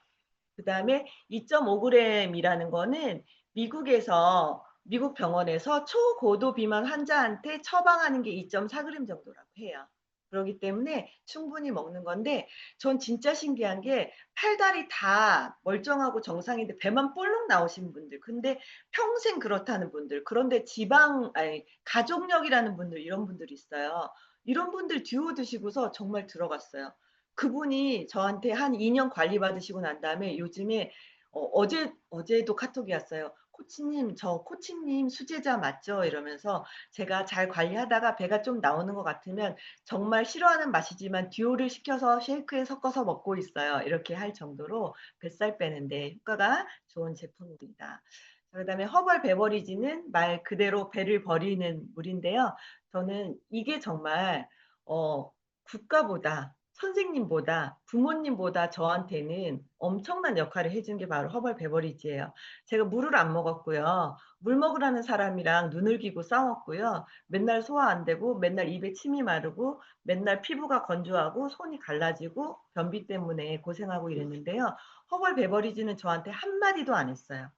그다음에 2.5g이라는 거는 미국에서 미국 병원에서 초고도 비만 환자한테 처방하는 게 2.4g 정도라고 해요. 그렇기 때문에 충분히 먹는 건데 전 진짜 신기한 게 팔다리 다 멀쩡하고 정상인데 배만 볼록 나오신 분들 근데 평생 그렇다는 분들 그런데 지방 아니 가족력이라는 분들 이런 분들이 있어요. 이런 분들 듀오 드시고서 정말 들어갔어요. 그분이 저한테 한 2년 관리 받으시고 난 다음에 요즘에 어제도 카톡이 왔어요. 코치님, 저 코치님 수제자 맞죠? 이러면서 제가 잘 관리하다가 배가 좀 나오는 것 같으면 정말 싫어하는 맛이지만 듀오를 시켜서 쉐이크에 섞어서 먹고 있어요. 이렇게 할 정도로 뱃살 빼는데 효과가 좋은 제품입니다. 그다음에 허벌 베버리지는 말 그대로 배를 버리는 물인데요. 저는 이게 정말 국가보다 선생님보다 부모님보다 저한테는 엄청난 역할을 해준 게 바로 허벌 베버리지예요. 제가 물을 안 먹었고요. 물 먹으라는 사람이랑 눈을 기고 싸웠고요. 맨날 소화 안 되고 맨날 입에 침이 마르고 맨날 피부가 건조하고 손이 갈라지고 변비 때문에 고생하고 이랬는데요. 허벌 베버리지는 저한테 한마디도 안 했어요.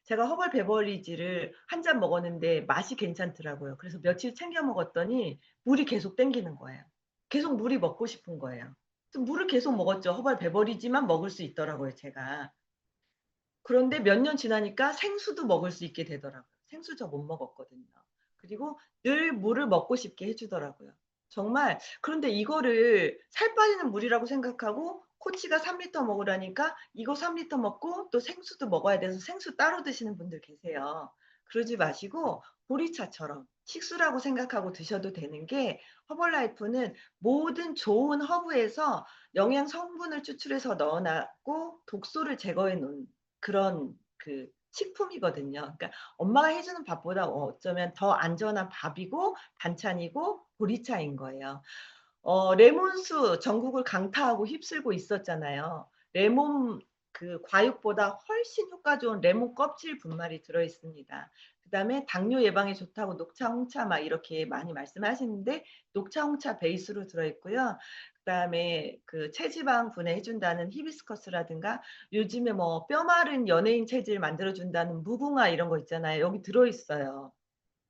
제가 허벌 베버리지를 한 잔 먹었는데 맛이 괜찮더라고요. 그래서 며칠 챙겨 먹었더니 물이 계속 땡기는 거예요. 계속 물이 먹고 싶은 거예요. 물을 계속 먹었죠. 허벌 베버리지만 먹을 수 있더라고요, 제가. 그런데 몇 년 지나니까 생수도 먹을 수 있게 되더라고요. 생수 저 못 먹었거든요. 그리고 늘 물을 먹고 싶게 해주더라고요. 정말 그런데 이거를 살 빠지는 물이라고 생각하고 코치가 3리터 먹으라니까 이거 3리터 먹고 또 생수도 먹어야 돼서 생수 따로 드시는 분들 계세요. 그러지 마시고 보리차처럼 식수라고 생각하고 드셔도 되는 게 허벌라이프는 모든 좋은 허브에서 영양 성분을 추출해서 넣어놨고 독소를 제거해 놓은 그런 그 식품이거든요. 그러니까 엄마가 해주는 밥보다 어쩌면 더 안전한 밥이고 반찬이고 보리차인 거예요. 레몬수 전국을 강타하고 휩쓸고 있었잖아요. 레몬 그 과육보다 훨씬 효과 좋은 레몬 껍질 분말이 들어 있습니다. 그다음에 당뇨 예방에 좋다고 녹차, 홍차 막 이렇게 많이 말씀하시는데 녹차, 홍차 베이스로 들어 있고요. 그다음에 그 체지방 분해해 준다는 히비스커스라든가 요즘에 뭐 뼈 마른 연예인 체질 만들어 준다는 무궁화 이런 거 있잖아요. 여기 들어 있어요.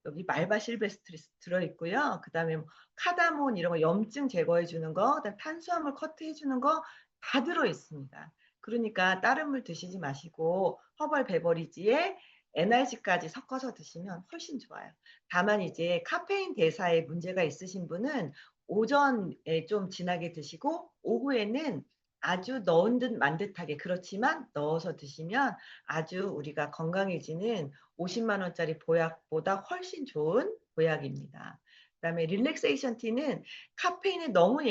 여기 말바 실베스트리스 들어있고요. 그 다음에 뭐 카다몬 이런 거 염증 제거해 주는 거, 그다음 탄수화물 커트해 주는 거 다 들어있습니다. 그러니까 다른 물 드시지 마시고 허벌 베버리지에 에너지까지 섞어서 드시면 훨씬 좋아요. 다만 이제 카페인 대사에 문제가 있으신 분은 오전에 좀 진하게 드시고 오후에는 아주 넣은 듯 만 듯하게 그렇지만 넣어서 드시면 아주 우리가 건강해지는 50만 원짜리 보약보다 훨씬 좋은 보약입니다. 그다음에 릴렉세이션 티는 카페인에 너무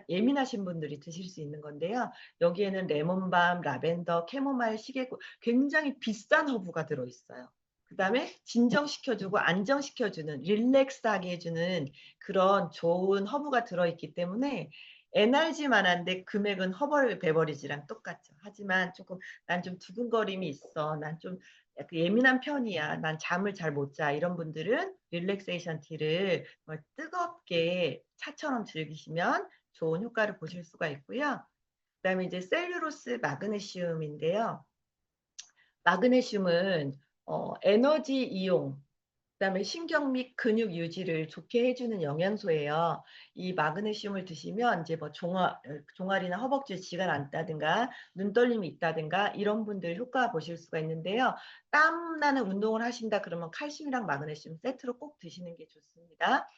예민하신 분들이 드실 수 있는 건데요. 여기에는 레몬밤, 라벤더, 캐모마일, 시계꽃 굉장히 비싼 허브가 들어있어요. 그다음에 진정시켜주고 안정시켜주는 릴렉스하게 해주는 그런 좋은 허브가 들어있기 때문에 NRG만한데 금액은 허벌 베버리지랑 똑같죠. 하지만 조금 난 좀 두근거림이 있어. 난좀 예민한 편이야. 난 잠을 잘 못 자. 이런 분들은 릴렉세이션 티를 뜨겁게 차처럼 즐기시면 좋은 효과를 보실 수가 있고요. 그다음에 이제 셀룰로스 마그네슘인데요. 마그네슘은 에너지 이용, 그다음에 신경 및 근육 유지를 좋게 해주는 영양소예요. 이 마그네슘을 드시면 이제 뭐 종아리나 허벅지에 지가 난다든가 눈떨림이 있다든가 이런 분들 효과 보실 수가 있는데요. 땀 나는 운동을 하신다 그러면 칼슘이랑 마그네슘 세트로 꼭 드시는 게 좋습니다.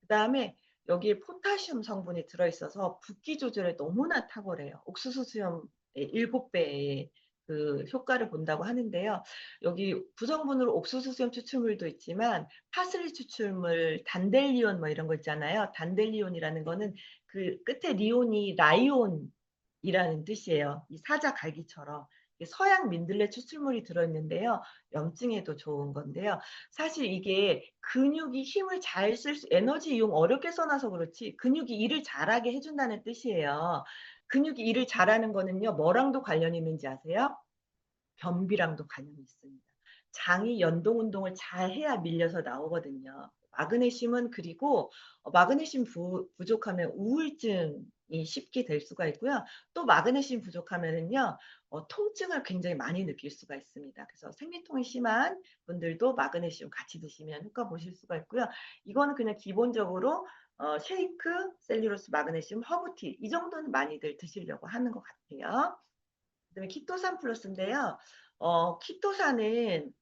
그다음에 여기에 포타슘 성분이 들어있어서 붓기 조절에 너무나 탁월해요. 옥수수 수염의 7배의 그 효과를 본다고 하는데요. 여기 부성분으로 옥수수 수염 추출물도 있지만 파슬리 추출물, 단델리온 뭐 이런 거 있잖아요. 단델리온이라는 거는 그 끝에 리온이 라이온이라는 뜻이에요. 이 사자 갈기처럼. 서양 민들레 추출물이 들어있는데요. 염증에도 좋은 건데요. 사실 이게 근육이 힘을 잘 쓸 수, 에너지 이용 어렵게 써놔서 그렇지 근육이 일을 잘하게 해준다는 뜻이에요. 근육이 일을 잘하는 거는요. 뭐랑도 관련이 있는지 아세요? 변비랑도 관련이 있습니다. 장이 연동 운동을 잘 해야 밀려서 나오거든요. 마그네슘은 그리고 마그네슘 부족하면 우울증이 쉽게 될 수가 있고요. 또 마그네슘 부족하면은요, 통증을 굉장히 많이 느낄 수가 있습니다. 그래서 생리통이 심한 분들도 마그네슘 같이 드시면 효과 보실 수가 있고요. 이거는 그냥 기본적으로 쉐이크, 셀룰로스, 마그네슘, 허브티 이 정도는 많이들 드시려고 하는 것 같아요. 그다음에 키토산 플러스인데요. 키토산은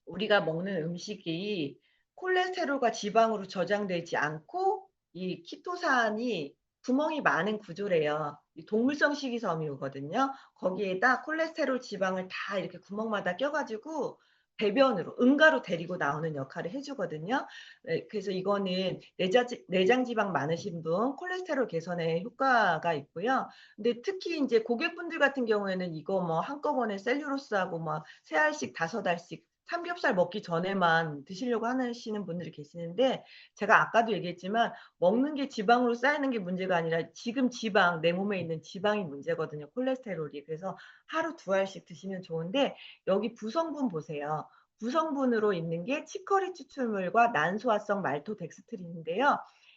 우리가 먹는 음식이 콜레스테롤과 지방으로 저장되지 않고 이 키토산이 구멍이 많은 구조래요. 동물성 식이섬유거든요. 거기에다 콜레스테롤 지방을 다 이렇게 구멍마다 껴가지고 배변으로 응가로 데리고 나오는 역할을 해주거든요. 네, 그래서 이거는 내장 지방 많으신 분 콜레스테롤 개선에 효과가 있고요. 근데 특히 이제 고객분들 같은 경우에는 이거 뭐 한꺼번에 셀룰로스하고 뭐 세 알씩 다섯 알씩 삼겹살 먹기 전에만 드시려고 하시는 분들이 계시는데 제가 아까도 얘기했지만 먹는 게 지방으로 쌓이는 게 문제가 아니라 지금 지방, 내 몸에 있는 지방이 문제거든요. 콜레스테롤이. 그래서 하루 두 알씩 드시면 좋은데 여기 부성분 보세요. 부성분으로 있는 게 치커리 추출물과 난소화성 말토덱스트린인데요.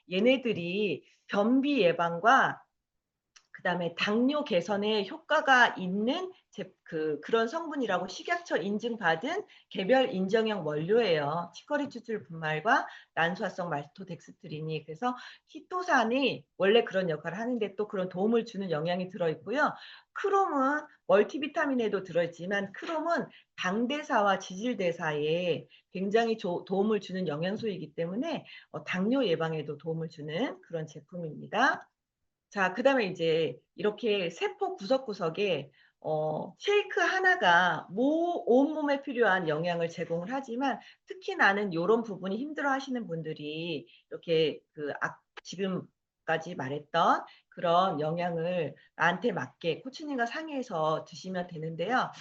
얘네들이 변비 예방과 그다음에 당뇨 개선에 효과가 있는 그런 성분이라고 식약처 인증받은 개별 인정형 원료예요. 치커리 추출 분말과 난소화성 말토덱스트린이. 그래서 키토산이 원래 그런 역할을 하는데 또 그런 도움을 주는 영양이 들어있고요. 크롬은 멀티비타민에도 들어있지만 크롬은 당대사와 지질대사에 굉장히 도움을 주는 영양소이기 때문에 당뇨 예방에도 도움을 주는 그런 제품입니다. 자, 그다음에 이제 이렇게 세포 구석구석에 쉐이크 하나가 온몸에 필요한 영양을 제공을 하지만 특히 나는 요런 부분이 힘들어 하시는 분들이 이렇게 지금까지 말했던 그런 영양을 나한테 맞게 코치님과 상의해서 드시면 되는데요.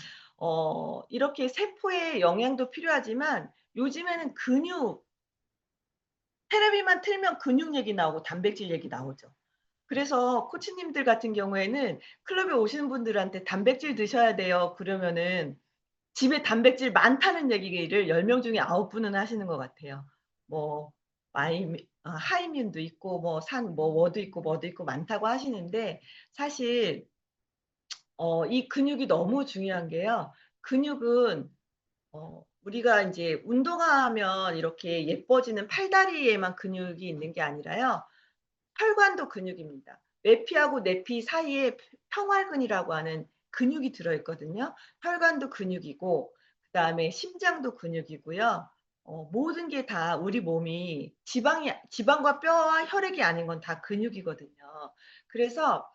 이렇게 세포의 영양도 필요하지만 요즘에는 테레비만 틀면 근육 얘기 나오고 단백질 얘기 나오죠. 그래서 코치님들 같은 경우에는 클럽에 오시는 분들한테 단백질 드셔야 돼요. 그러면은 집에 단백질 많다는 얘기를 10명 중에 9분은 하시는 것 같아요. 뭐 하이민도 있고 뭐 워도 있고 뭐도 있고 많다고 하시는데 사실 이 근육이 너무 중요한 게요. 근육은 우리가 이제 운동하면 이렇게 예뻐지는 팔다리에만 근육이 있는 게 아니라요. 혈관도 근육입니다. 외피하고 내피 사이에 평활근이라고 하는 근육이 들어있거든요. 혈관도 근육이고 그다음에 심장도 근육이고요. 모든 게 다 우리 몸이 지방과 뼈와 혈액이 아닌 건 다 근육이거든요. 그래서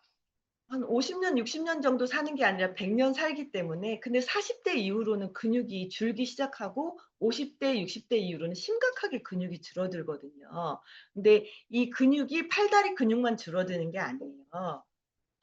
한 50년, 60년 정도 사는 게 아니라 100년 살기 때문에 근데 40대 이후로는 근육이 줄기 시작하고 50대, 60대 이후로는 심각하게 근육이 줄어들거든요. 근데 이 근육이 팔다리 근육만 줄어드는 게 아니에요.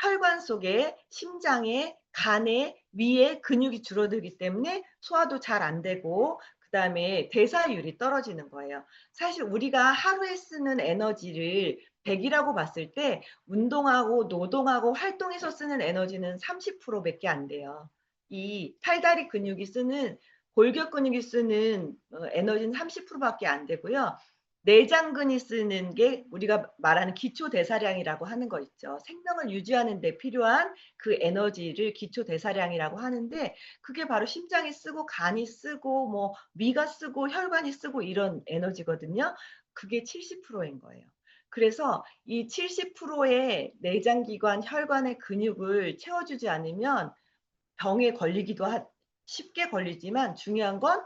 혈관 속에 심장에 간에 위에 근육이 줄어들기 때문에 소화도 잘 안 되고 그다음에 대사율이 떨어지는 거예요. 사실 우리가 하루에 쓰는 에너지를 100이라고 봤을 때 운동하고 노동하고 활동해서 쓰는 에너지는 30%밖에 안 돼요. 이 팔다리 근육이 쓰는 골격 근육이 쓰는 에너지는 30%밖에 안 되고요. 내장근이 쓰는 게 우리가 말하는 기초 대사량이라고 하는 거 있죠. 생명을 유지하는 데 필요한 그 에너지를 기초 대사량이라고 하는데 그게 바로 심장이 쓰고 간이 쓰고 뭐 위가 쓰고 혈관이 쓰고 이런 에너지거든요. 그게 70%인 거예요. 그래서 이 70%의 내장기관 혈관의 근육을 채워주지 않으면 병에 걸리기도 쉽게 걸리지만 중요한 건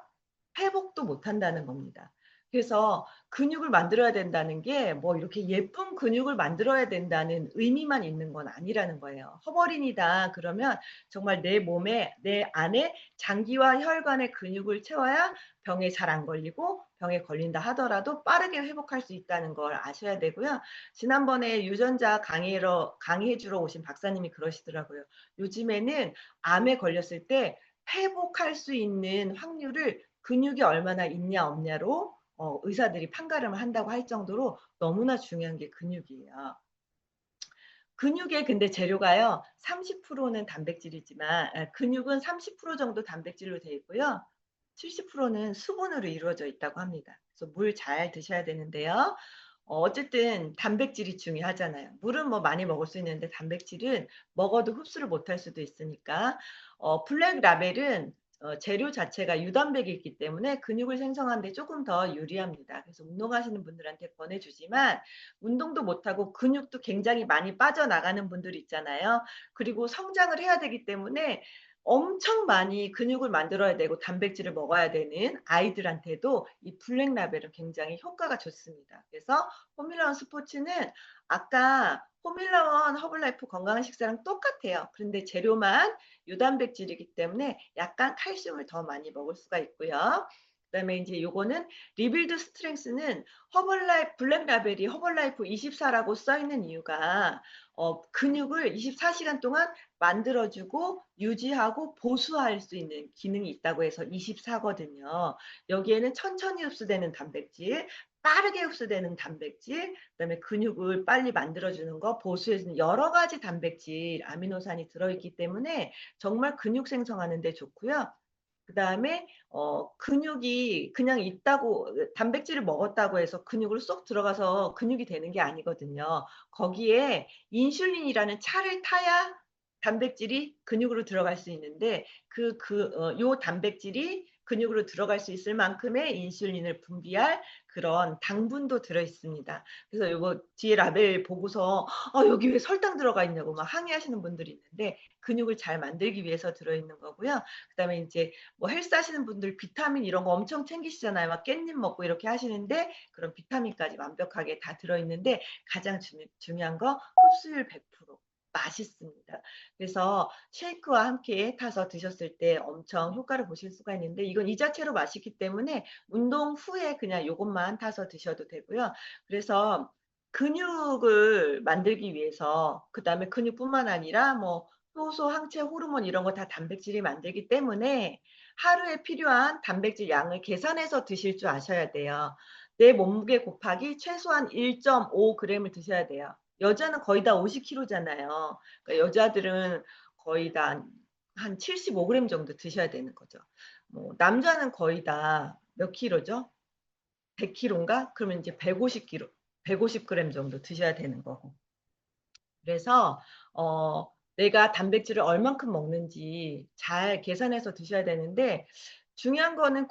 회복도 못 한다는 겁니다. 그래서 근육을 만들어야 된다는 게 뭐 이렇게 예쁜 근육을 만들어야 된다는 의미만 있는 건 아니라는 거예요. 허벌인이다 그러면 정말 내 몸에 내 안에 장기와 혈관의 근육을 채워야 병에 잘 안 걸리고 병에 걸린다 하더라도 빠르게 회복할 수 있다는 걸 아셔야 되고요. 지난번에 유전자 강의해 주러 오신 박사님이 그러시더라고요. 요즘에는 암에 걸렸을 때 회복할 수 있는 확률을 근육이 얼마나 있냐 없냐로 의사들이 판가름을 한다고 할 정도로 너무나 중요한 게 근육이에요. 근육의 근데 재료가요. 30%는 단백질이지만 근육은 30% 정도 단백질로 되어 있고요. 70%는 수분으로 이루어져 있다고 합니다. 그래서 물 잘 드셔야 되는데요. 어쨌든 단백질이 중요하잖아요. 물은 뭐 많이 먹을 수 있는데 단백질은 먹어도 흡수를 못할 수도 있으니까 블랙 라벨은 재료 자체가 유단백이 있기 때문에 근육을 생성하는 데 조금 더 유리합니다. 그래서 운동하시는 분들한테 권해주지만 운동도 못하고 근육도 굉장히 많이 빠져나가는 분들이 있잖아요. 그리고 성장을 해야 되기 때문에 엄청 많이 근육을 만들어야 되고 단백질을 먹어야 되는 아이들한테도 이 블랙 라벨은 굉장히 효과가 좋습니다. 그래서 포뮬러1 스포츠는 아까 포뮬러1 허블라이프 건강한 식사랑 똑같아요. 그런데 재료만 유단백질이기 때문에 약간 칼슘을 더 많이 먹을 수가 있고요. 그다음에 이제 요거는 리빌드 스트렝스는 허벌라이프 블랙 라벨이 허벌라이프 24라고 써 있는 이유가 근육을 24시간 동안 만들어주고 유지하고 보수할 수 있는 기능이 있다고 해서 24거든요. 여기에는 천천히 흡수되는 단백질, 빠르게 흡수되는 단백질, 그다음에 근육을 빨리 만들어주는 거, 보수해주는 여러 가지 단백질, 아미노산이 들어있기 때문에 정말 근육 생성하는 데 좋고요. 그다음에 근육이 그냥 있다고 단백질을 먹었다고 해서 근육으로 쏙 들어가서 근육이 되는 게 아니거든요. 거기에 인슐린이라는 차를 타야 단백질이 근육으로 들어갈 수 있는데 요 단백질이 근육으로 들어갈 수 있을 만큼의 인슐린을 분비할 그런 당분도 들어 있습니다. 그래서 요거 뒤에 라벨 보고서 여기 왜 설탕 들어가 있냐고 막 항의하시는 분들이 있는데 근육을 잘 만들기 위해서 들어 있는 거고요. 그다음에 이제 뭐 헬스 하시는 분들 비타민 이런 거 엄청 챙기시잖아요. 막 깻잎 먹고 이렇게 하시는데 그런 비타민까지 완벽하게 다 들어 있는데 가장 중요한 거 흡수율 100%. 맛있습니다. 그래서 쉐이크와 함께 타서 드셨을 때 엄청 효과를 보실 수가 있는데 이건 이 자체로 맛있기 때문에 운동 후에 그냥 요것만 타서 드셔도 되고요. 그래서 근육을 만들기 위해서 그다음에 근육뿐만 아니라 뭐 효소, 항체, 호르몬 이런 거 다 단백질이 만들기 때문에 하루에 필요한 단백질 양을 계산해서 드실 줄 아셔야 돼요. 내 몸무게 곱하기 최소한 1.5g을 드셔야 돼요. 여자는 거의 다 50kg잖아요. 그러니까 여자들은 거의 다 한 75g 정도 드셔야 되는 거죠. 뭐 남자는 거의 다 몇 킬로죠? 100kg인가? 그러면 이제 150kg, 150g 정도 드셔야 되는 거고. 그래서 내가 단백질을 얼만큼 먹는지 잘 계산해서 드셔야 되는데 중요한 거는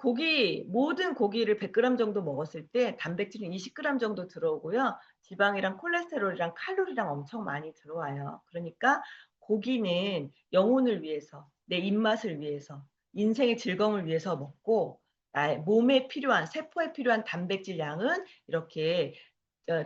모든 고기를 100g 정도 먹었을 때 단백질은 20g 정도 들어오고요. 지방이랑 콜레스테롤이랑 칼로리랑 엄청 많이 들어와요. 그러니까 고기는 영혼을 위해서, 내 입맛을 위해서, 인생의 즐거움을 위해서 먹고 나의 몸에 필요한, 세포에 필요한 단백질 양은 이렇게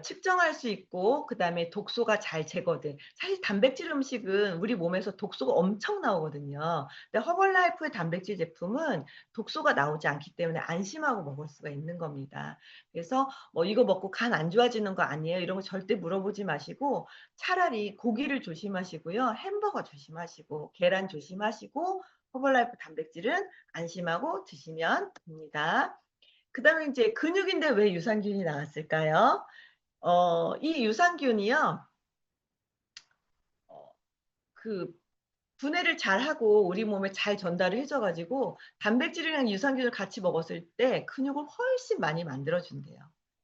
측정할 수 있고 그다음에 독소가 잘 제거돼. 사실 단백질 음식은 우리 몸에서 독소가 엄청 나오거든요. 근데 허벌라이프의 단백질 제품은 독소가 나오지 않기 때문에 안심하고 먹을 수가 있는 겁니다. 그래서 뭐 "이거 먹고 간 안 좋아지는 거 아니에요?" 이런 거 절대 물어보지 마시고 차라리 고기를 조심하시고요. 햄버거 조심하시고 계란 조심하시고 허벌라이프 단백질은 안심하고 드시면 됩니다. 그다음에 인제 근육인데 왜 유산균이 나왔을까요? 이 유산균이요. 어 그 분해를 잘하고 우리 몸에 잘 전달을 해줘 가지고 단백질이랑 유산균을 같이 먹었을 때 근육을 훨씬 많이 만들어 준대요.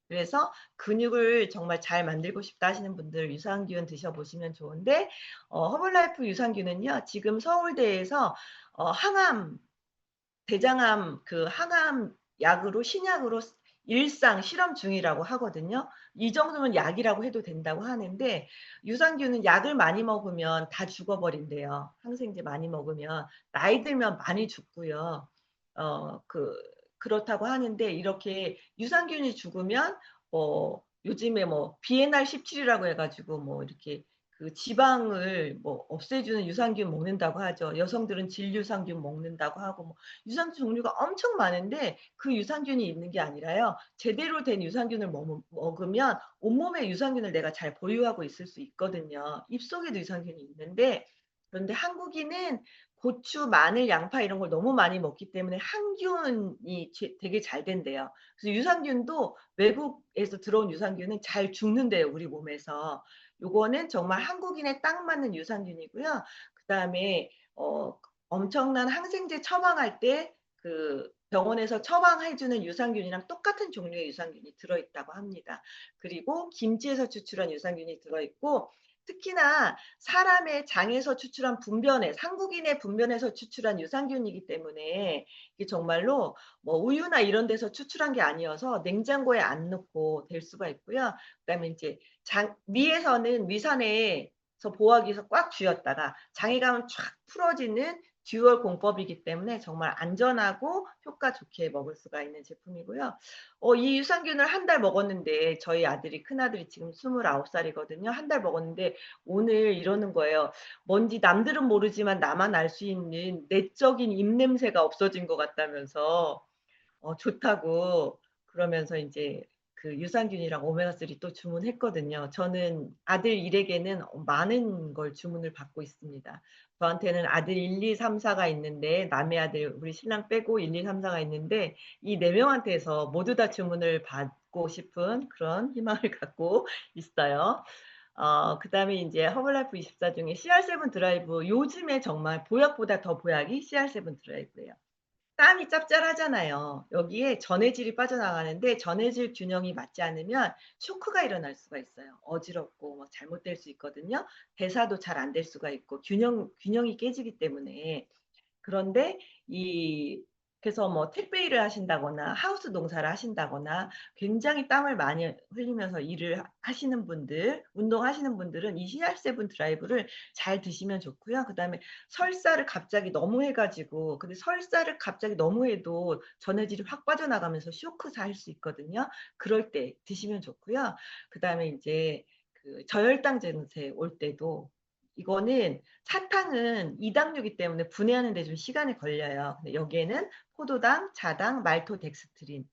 그래서 근육을 정말 잘 만들고 싶다 하시는 분들 유산균 드셔 보시면 좋은데 허벌라이프 유산균은요. 지금 서울대에서 항암 대장암 항암 약으로 신약으로 일상 실험 중이라고 하거든요. 이 정도면 약이라고 해도 된다고 하는데 유산균은 약을 많이 먹으면 다 죽어버린대요. 항생제 많이 먹으면 나이 들면 많이 죽고요. 어 그 그렇다고 하는데 이렇게 유산균이 죽으면 요즘에 뭐 비엔알 17이라고 해가지고 뭐 이렇게 그 지방을 뭐 없애주는 유산균 먹는다고 하죠. 여성들은 질유산균 먹는다고 하고 뭐 유산균 종류가 엄청 많은데 그 유산균이 있는 게 아니라요. 제대로 된 유산균을 먹으면 온몸에 유산균을 내가 잘 보유하고 있을 수 있거든요. 입속에도 유산균이 있는데 그런데 한국인은 고추, 마늘, 양파 이런 걸 너무 많이 먹기 때문에 항균이 되게 잘 된대요. 그래서 유산균도 외국에서 들어온 유산균은 잘 죽는데요, 우리 몸에서. 요거는 정말 한국인에 딱 맞는 유산균이고요. 그다음에 엄청난 항생제 처방할 때 그 병원에서 처방해주는 유산균이랑 똑같은 종류의 유산균이 들어있다고 합니다. 그리고 김치에서 추출한 유산균이 들어있고 특히나 사람의 장에서 추출한 분변에 한국인의 분변에서 추출한 유산균이기 때문에 이게 정말로 뭐 우유나 이런 데서 추출한 게 아니어서 냉장고에 안 넣고 될 수가 있고요. 그다음에 이제 위에서는 위산에서 보호하기 위해서 꽉 쥐었다가 장에 가면 쫙 풀어지는 듀얼 공법이기 때문에 정말 안전하고 효과 좋게 먹을 수가 있는 제품이고요. 이 유산균을 한 달 먹었는데 저희 아들이 큰아들이 지금 29살이거든요. 한 달 먹었는데 오늘 이러는 거예요. 뭔지 남들은 모르지만 나만 알 수 있는 내적인 입냄새가 없어진 것 같다면서 좋다고 그러면서 이제 그 유산균이랑 오메가3 또 주문했거든요. 저는 아들 일에게는 많은 걸 주문을 받고 있습니다. 저한테는 아들 1, 2, 3, 4가 있는데 남의 아들 우리 신랑 빼고 1, 2, 3, 4가 있는데 이 네 명한테서 모두 다 주문을 받고 싶은 그런 희망을 갖고 있어요. 그다음에 이제 허블라이프 24 중에 CR7 드라이브 요즘에 정말 보약보다 더 보약이 CR7 드라이브예요. 땀이 짭짤하잖아요. 여기에 전해질이 빠져나가는데 전해질 균형이 맞지 않으면 쇼크가 일어날 수가 있어요. 어지럽고 뭐 잘못될 수 있거든요. 대사도 잘 안 될 수가 있고 균형이 깨지기 때문에 그런데 이 그래서 뭐 택배 일을 하신다거나 하우스 농사를 하신다거나 굉장히 땀을 많이 흘리면서 일을 하시는 분들, 운동하시는 분들은 이 CR7 드라이브를 잘 드시면 좋고요. 그다음에 설사를 갑자기 너무 해가지고 근데 설사를 갑자기 너무 해도 전해질이 확 빠져나가면서 쇼크사 할 수 있거든요. 그럴 때 드시면 좋고요. 그다음에 이제 그 저혈당 증세 올 때도 이거는 사탕은 이당류이기 때문에 분해하는 데 좀 시간이 걸려요. 근데 여기에는 포도당, 자당, 말토덱스트린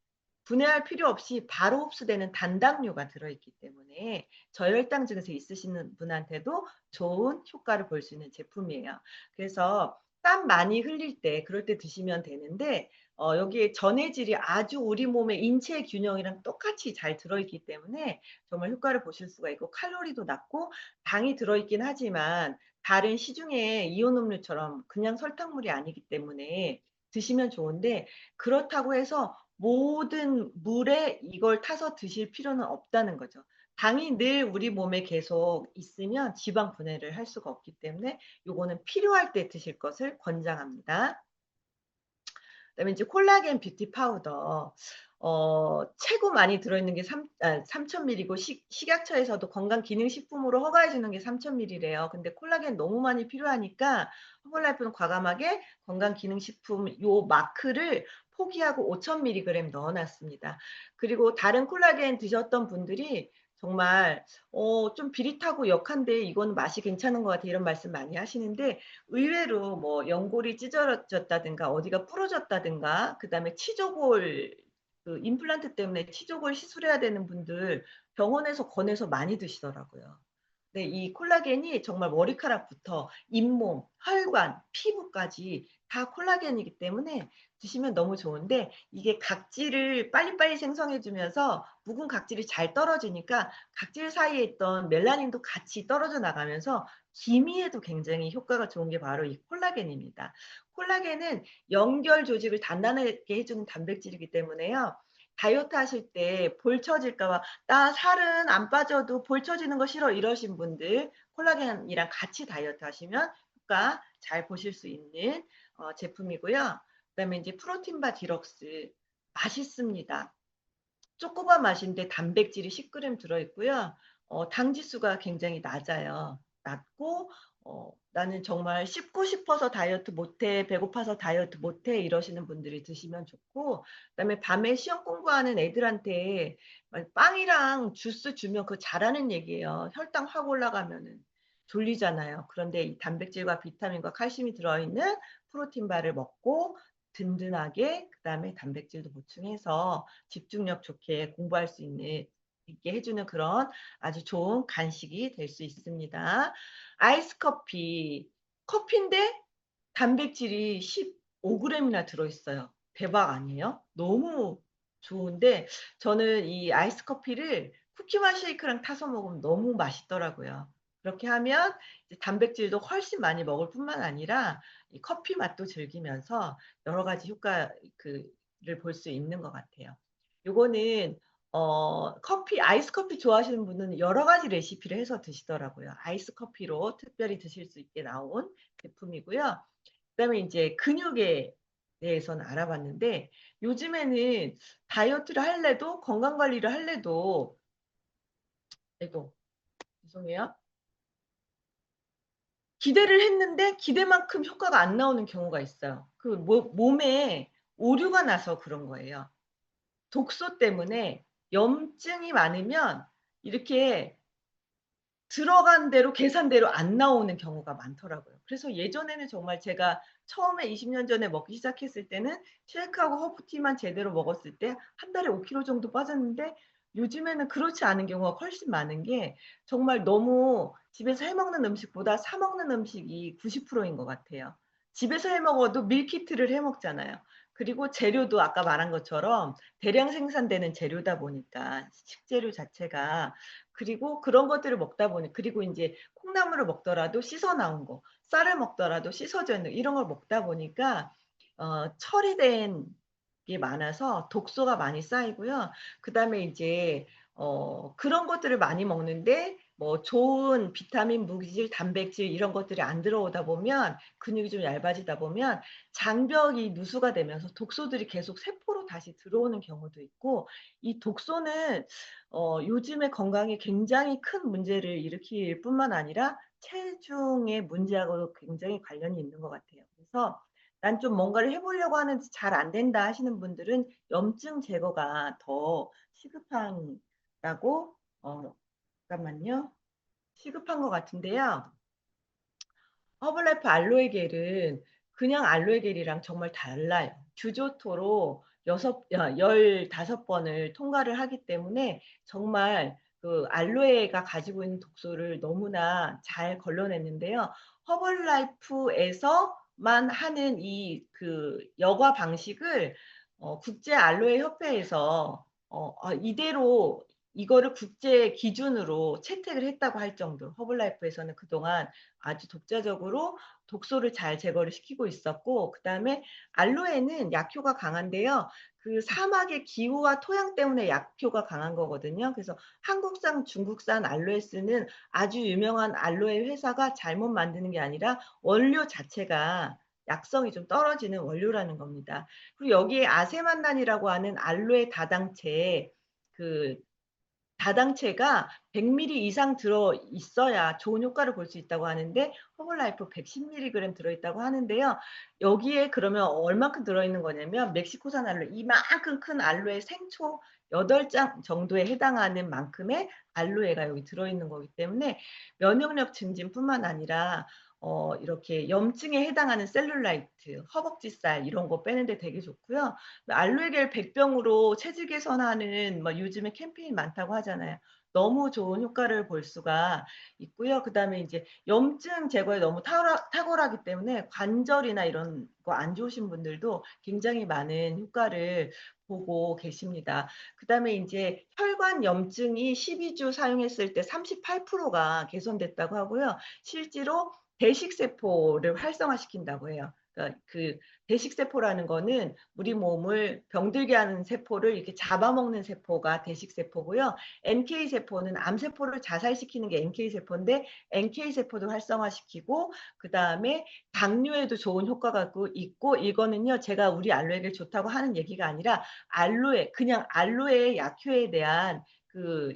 분해할 필요 없이 바로 흡수되는 단당류가 들어있기 때문에 저혈당 증세 있으시는 분한테도 좋은 효과를 볼 수 있는 제품이에요. 그래서 땀 많이 흘릴 때 그럴 때 드시면 되는데 여기에 전해질이 아주 우리 몸의 인체 균형이랑 똑같이 잘 들어있기 때문에 정말 효과를 보실 수가 있고 칼로리도 낮고 당이 들어있긴 하지만 다른 시중의 이온 음료처럼 그냥 설탕물이 아니기 때문에 드시면 좋은데 그렇다고 해서 모든 물에 이걸 타서 드실 필요는 없다는 거죠. 당이 늘 우리 몸에 계속 있으면 지방 분해를 할 수가 없기 때문에 요거는 필요할 때 드실 것을 권장합니다. 그다음에 이제 콜라겐 뷰티 파우더. 최고 많이 들어있는 게 3000ml고 식약처에서도 건강기능식품으로 허가해주는 게 3000ml래요. 근데 콜라겐 너무 많이 필요하니까 허벌라이프는 과감하게 건강기능식품 요 마크를 포기하고 5000mg 넣어놨습니다. 그리고 다른 콜라겐 드셨던 분들이 정말 좀 비릿하고 역한데 이건 맛이 괜찮은 것 같아 이런 말씀 많이 하시는데 의외로 뭐 연골이 찢어졌다든가 어디가 부러졌다든가 그다음에 치조골 그 임플란트 때문에 치조골 시술해야 되는 분들 병원에서 권해서 많이 드시더라고요. 네, 이 콜라겐이 정말 머리카락부터 잇몸, 혈관, 피부까지 다 콜라겐이기 때문에 드시면 너무 좋은데 이게 각질을 빨리빨리 생성해주면서 묵은 각질이 잘 떨어지니까 각질 사이에 있던 멜라닌도 같이 떨어져 나가면서 기미에도 굉장히 효과가 좋은 게 바로 이 콜라겐입니다. 콜라겐은 연결 조직을 단단하게 해주는 단백질이기 때문에요. 다이어트 하실 때 볼 처질까 봐 나 살은 안 빠져도 볼 처지는 거 싫어 이러신 분들 콜라겐이랑 같이 다이어트 하시면 효과 잘 보실 수 있는 제품이고요. 그다음에 이제 프로틴바 디럭스 맛있습니다. 초코바 맛인데 단백질이 10g 들어있고요. 당 지수가 굉장히 낮아요. 낮고 "나는 정말 씹고 싶어서 다이어트 못해. 배고파서 다이어트 못해." 이러시는 분들이 드시면 좋고, 그다음에 밤에 시험 공부하는 애들한테 막 빵이랑 주스 주면 그거 잘하는 얘기예요. 혈당 확 올라가면은 졸리잖아요. 그런데 이 단백질과 비타민과 칼슘이 들어있는 프로틴 바를 먹고 든든하게, 그다음에 단백질도 보충해서 집중력 좋게 공부할 수 있게 해 주는 그런 아주 좋은 간식이 될 수 있습니다. 아이스 커피. 커피인데 단백질이 15 그램이나 들어 있어요. 대박 아니에요? 너무 좋은데, 저는 이 아이스 커피를 쿠키맛 쉐이크랑 타서 먹으면 너무 맛있더라고요. 그렇게 하면 이제 단백질도 훨씬 많이 먹을 뿐만 아니라 이 커피 맛도 즐기면서 여러 가지 효과 를 볼 수 있는 것 같아요. 요거는 아이스 커피 좋아하시는 분은 여러 가지 레시피를 해서 드시더라고요. 아이스 커피로 특별히 드실 수 있게 나온 제품이고요. 그다음에 인제 근육에 대해서는 알아봤는데, 요즘에는 다이어트를 할래도 건강 관리를 할래도, 아이고 죄송해요. 기대를 했는데 기대만큼 효과가 안 나오는 경우가 있어요. 그 몸에 오류가 나서 그런 거예요. 독소 때문에 염증이 많으면 이렇게 들어간 대로 계산대로 안 나오는 경우가 많더라고요. 그래서 예전에는 정말 제가 처음에 20년 전에 먹기 시작했을 때는 쉐이크하고 허브티만 제대로 먹었을 때 한 달에 5 킬로 정도 빠졌는데, 요즘에는 그렇지 않은 경우가 훨씬 많은 게, 정말 너무 집에서 해 먹는 음식보다 사 먹는 음식이 90%인 것 같아요. 집에서 해 먹어도 밀키트를 해 먹잖아요. 그리고 재료도 아까 말한 것처럼 대량 생산되는 재료다 보니까 식재료 자체가, 그리고 그런 것들을 먹다 보니, 그리고 인제 콩나물을 먹더라도 씻어 나온 거, 쌀을 먹더라도 씻어져 있는 이런 걸 먹다 보니까 처리된 게 많아서 독소가 많이 쌓이고요. 그다음에 이제 그런 것들을 많이 먹는데 뭐 좋은 비타민, 무기질, 단백질 이런 것들이 안 들어오다 보면, 근육이 좀 얇아지다 보면 장벽이 누수가 되면서 독소들이 계속 세포로 다시 들어오는 경우도 있고, 이 독소는 요즘의 건강에 굉장히 큰 문제를 일으킬 뿐만 아니라 체중의 문제하고도 굉장히 관련이 있는 것 같아요. 그래서 '난 좀 뭔가를 해 보려고 하는데 잘 안 된다.' 하시는 분들은 염증 제거가 더 시급하다고, 잠깐만요. 시급한 것 같은데요. 허블라이프 알로에 겔은 그냥 알로에 겔이랑 정말 달라요. 규조토로 15 번을 통과를 하기 때문에 정말 그 알로에가 가지고 있는 독소를 너무나 잘 걸러냈는데요. 허벌라이프에서만 하는 이 여과 방식을 국제 알로에 협회에서 이대로 이거를 국제 기준으로 채택을 했다고 할 정도, 허벌라이프에서는 그동안 아주 독자적으로 독소를 잘 제거를 시키고 있었고, 그다음에 알로에는 약효가 강한데요. 그 사막의 기후와 토양 때문에 약효가 강한 거거든요. 그래서 한국산, 중국산 알로에 쓰는 아주 유명한 알로에 회사가 잘못 만드는 게 아니라 원료 자체가 약성이 좀 떨어지는 원료라는 겁니다. 그리고 여기에 아세만난이라고 하는 알로에 그 다당체가 100 밀리 이상 들어 있어야 좋은 효과를 볼 수 있다고 하는데, 허벌라이프 110 밀리그램 들어 있다고 하는데요. 여기에 그러면 얼만큼 들어 있는 거냐면, 멕시코산 알로에 이만큼 큰 알로에 생초 8장 정도에 해당하는 만큼의 알로에가 여기 들어 있는 거기 때문에 면역력 증진뿐만 아니라 이렇게 염증에 해당하는 셀룰라이트, 허벅지살 이런 거 빼는 데 되게 좋고요. 알로에겔 100 병으로 체질 개선하는 요즘에 캠페인 많다고 하잖아요. 너무 좋은 효과를 볼 수가 있고요. 그다음에 인제 염증 제거에 너무 탁월하기 때문에 관절이나 이런 거 안 좋으신 분들도 굉장히 많은 효과를 보고 계십니다. 그다음에 인제 혈관 염증이 12주 사용했을 때 38%가 개선됐다고 하고요. 실제로 대식세포를 활성화시킨다고 해요. 그러니까 대식세포라는 거는 우리 몸을 병들게 하는 세포를 이렇게 잡아먹는 세포가 대식세포고요. NK세포는 암세포를 자살시키는 게 NK세포인데, NK세포도 활성화시키고, 그다음에 당뇨에도 좋은 효과가 있고, 이거는요 제가 우리 알로에를 좋다고 하는 얘기가 아니라 그냥 알로에의 약효에 대한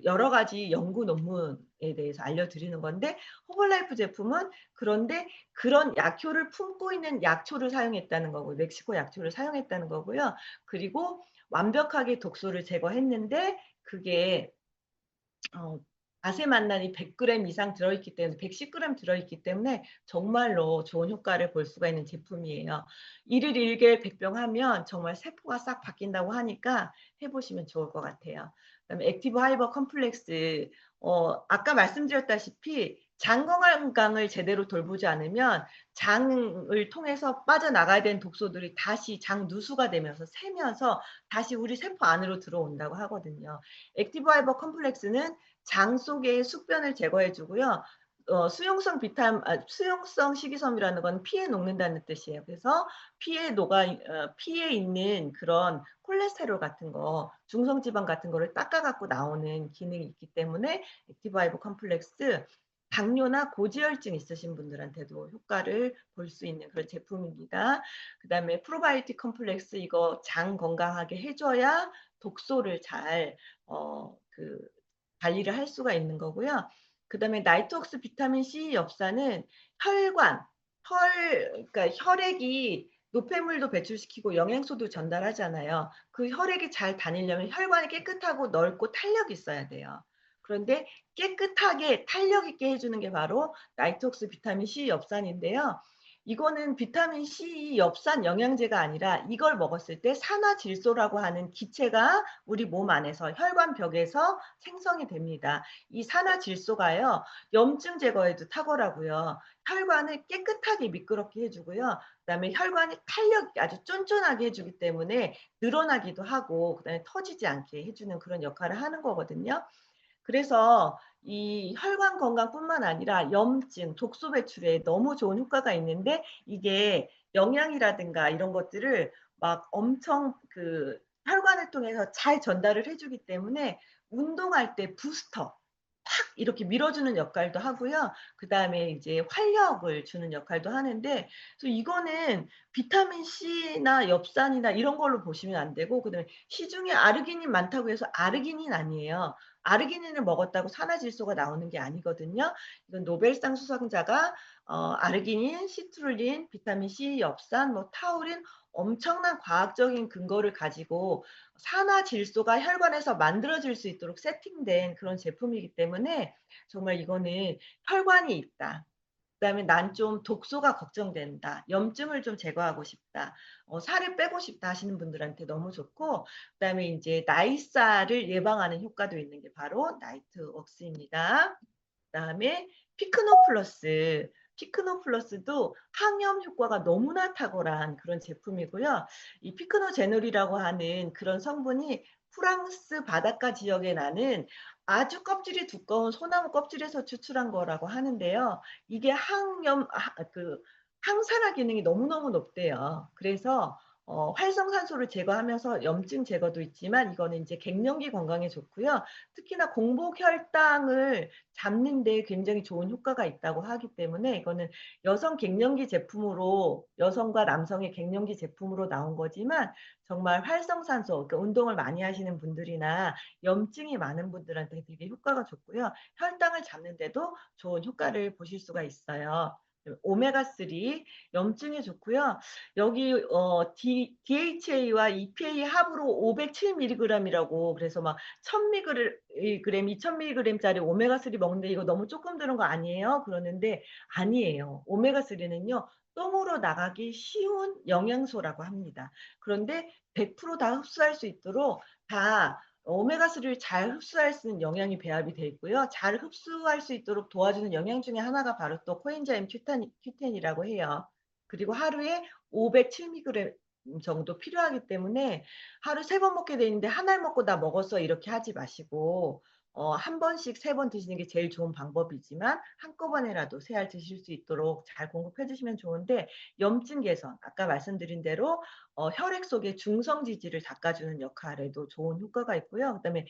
여러 가지 연구 논문 대해서 알려드리는 건데, 허벌라이프 제품은 그런데 그런 약효를 품고 있는 약초를 사용했다는 거고, 멕시코 약초를 사용했다는 거고요. 그리고 완벽하게 독소를 제거했는데 그게 아세만난이 100g 이상 들어있기 때문에 110g 들어있기 때문에 정말로 좋은 효과를 볼 수가 있는 제품이에요. 일일 일개 백병 하면 정말 세포가 싹 바뀐다고 하니까 해보시면 좋을 것 같아요. 그다음에 액티브 하이버 컴플렉스, 아까 말씀드렸다시피 장 건강을 제대로 돌보지 않으면 장을 통해서 빠져나가야 되는 독소들이 다시 장 누수가 되면서 새면서 다시 우리 세포 안으로 들어온다고 하거든요. 액티브 하이버 컴플렉스는 장 속의 숙변을 제거해 주고요. 수용성 식이섬유라는 건 피에 녹는다는 뜻이에요. 그래서 피에 있는 그런 콜레스테롤 같은 거, 중성지방 같은 거를 닦아 갖고 나오는 기능이 있기 때문에 액티브 하이버 컴플렉스, 당뇨나 고지혈증 있으신 분들한테도 효과를 볼 수 있는 그런 제품입니다. 그다음에 프로바이오틱 컴플렉스, 이거 장 건강하게 해줘야 독소를 잘 관리를 할 수가 있는 거고요. 그다음에 나이트웍스 비타민 C 엽산은 혈관, 그러니까 혈액이 노폐물도 배출시키고 영양소도 전달하잖아요. 그 혈액이 잘 다니려면 혈관이 깨끗하고 넓고 탄력이 있어야 돼요. 그런데 깨끗하게 탄력 있게 해주는 게 바로 나이트웍스 비타민 C 엽산인데요. 이거는 비타민 C 엽산 영양제가 아니라 이걸 먹었을 때 산화질소라고 하는 기체가 우리 몸 안에서 혈관벽에서 생성이 됩니다. 이 산화질소가요, 염증 제거에도 탁월하고요. 혈관을 깨끗하게 미끄럽게 해주고요. 그다음에 혈관이 탄력 아주 쫀쫀하게 해주기 때문에 늘어나기도 하고 그다음에 터지지 않게 해주는 그런 역할을 하는 거거든요. 그래서 이 혈관 건강뿐만 아니라 염증, 독소 배출에 너무 좋은 효과가 있는데, 이게 영양이라든가 이런 것들을 막 엄청 혈관을 통해서 잘 전달을 해주기 때문에 운동할 때 부스터, 팍 이렇게 밀어주는 역할도 하고요. 그 다음에 이제 활력을 주는 역할도 하는데, 그래서 이거는 비타민 C나 엽산이나 이런 걸로 보시면 안 되고, 그다음에 시중에 아르기닌 많다고 해서 아르기닌 아니에요. 아르기닌을 먹었다고 산화질소가 나오는 게 아니거든요. 이건 노벨상 수상자가 아르기닌, 시트룰린, 비타민 C, 엽산, 뭐 타우린, 엄청난 과학적인 근거를 가지고 산화질소가 혈관에서 만들어질 수 있도록 세팅된 그런 제품이기 때문에 정말 이거는 혈관이 있다, 그다음에 난 좀 독소가 걱정된다, 염증을 좀 제거하고 싶다, 살을 빼고 싶다 하시는 분들한테 너무 좋고, 그다음에 이제 나이살을 예방하는 효과도 있는 게 바로 나이트웍스입니다. 그다음에 피크노 플러스. 피크노 플러스도 항염 효과가 너무나 탁월한 그런 제품이고요. 이 피크노제놀이라고 하는 그런 성분이 프랑스 바닷가 지역에 나는 아주 껍질이 두꺼운 소나무 껍질에서 추출한 거라고 하는데요. 이게 항산화 기능이 너무너무 높대요. 그래서 활성산소를 제거하면서 염증 제거도 있지만 이거는 이제 갱년기 건강에 좋고요. 특히나 공복 혈당을 잡는 데 굉장히 좋은 효과가 있다고 하기 때문에 이거는 여성 갱년기 제품으로, 여성과 남성의 갱년기 제품으로 나온 거지만 정말 활성산소, 그러니까 운동을 많이 하시는 분들이나 염증이 많은 분들한테 되게 효과가 좋고요. 혈당을 잡는 데도 좋은 효과를 보실 수가 있어요. 오메가3 염증에 좋고요. 여기 DHA와 EPA 합으로 507mg이라고, 그래서 막 1000mg, 2000mg짜리 오메가3 먹는데 이거 너무 조금 들은 거 아니에요? 그러는데 아니에요. 오메가3는요, 똥으로 나가기 쉬운 영양소라고 합니다. 그런데 100%다 흡수할 수 있도록 다 오메가3를 잘 흡수할 수 있는 영양이 배합이 되어 있고요. 잘 흡수할 수 있도록 도와주는 영양 중에 하나가 바로 또 코엔자임 Q10이라고 해요. 그리고 하루에 507mg 정도 필요하기 때문에 하루 3번 먹게 돼 있는데 한 알 먹고 다 먹었어 이렇게 하지 마시고, 한 번씩 3번 드시는 게 제일 좋은 방법이지만 한꺼번에라도 3알 드실 수 있도록 잘 공급해 주시면 좋은데, 염증 개선, 아까 말씀드린 대로 혈액 속의 중성 지질을 닦아주는 역할에도 좋은 효과가 있고요. 그다음에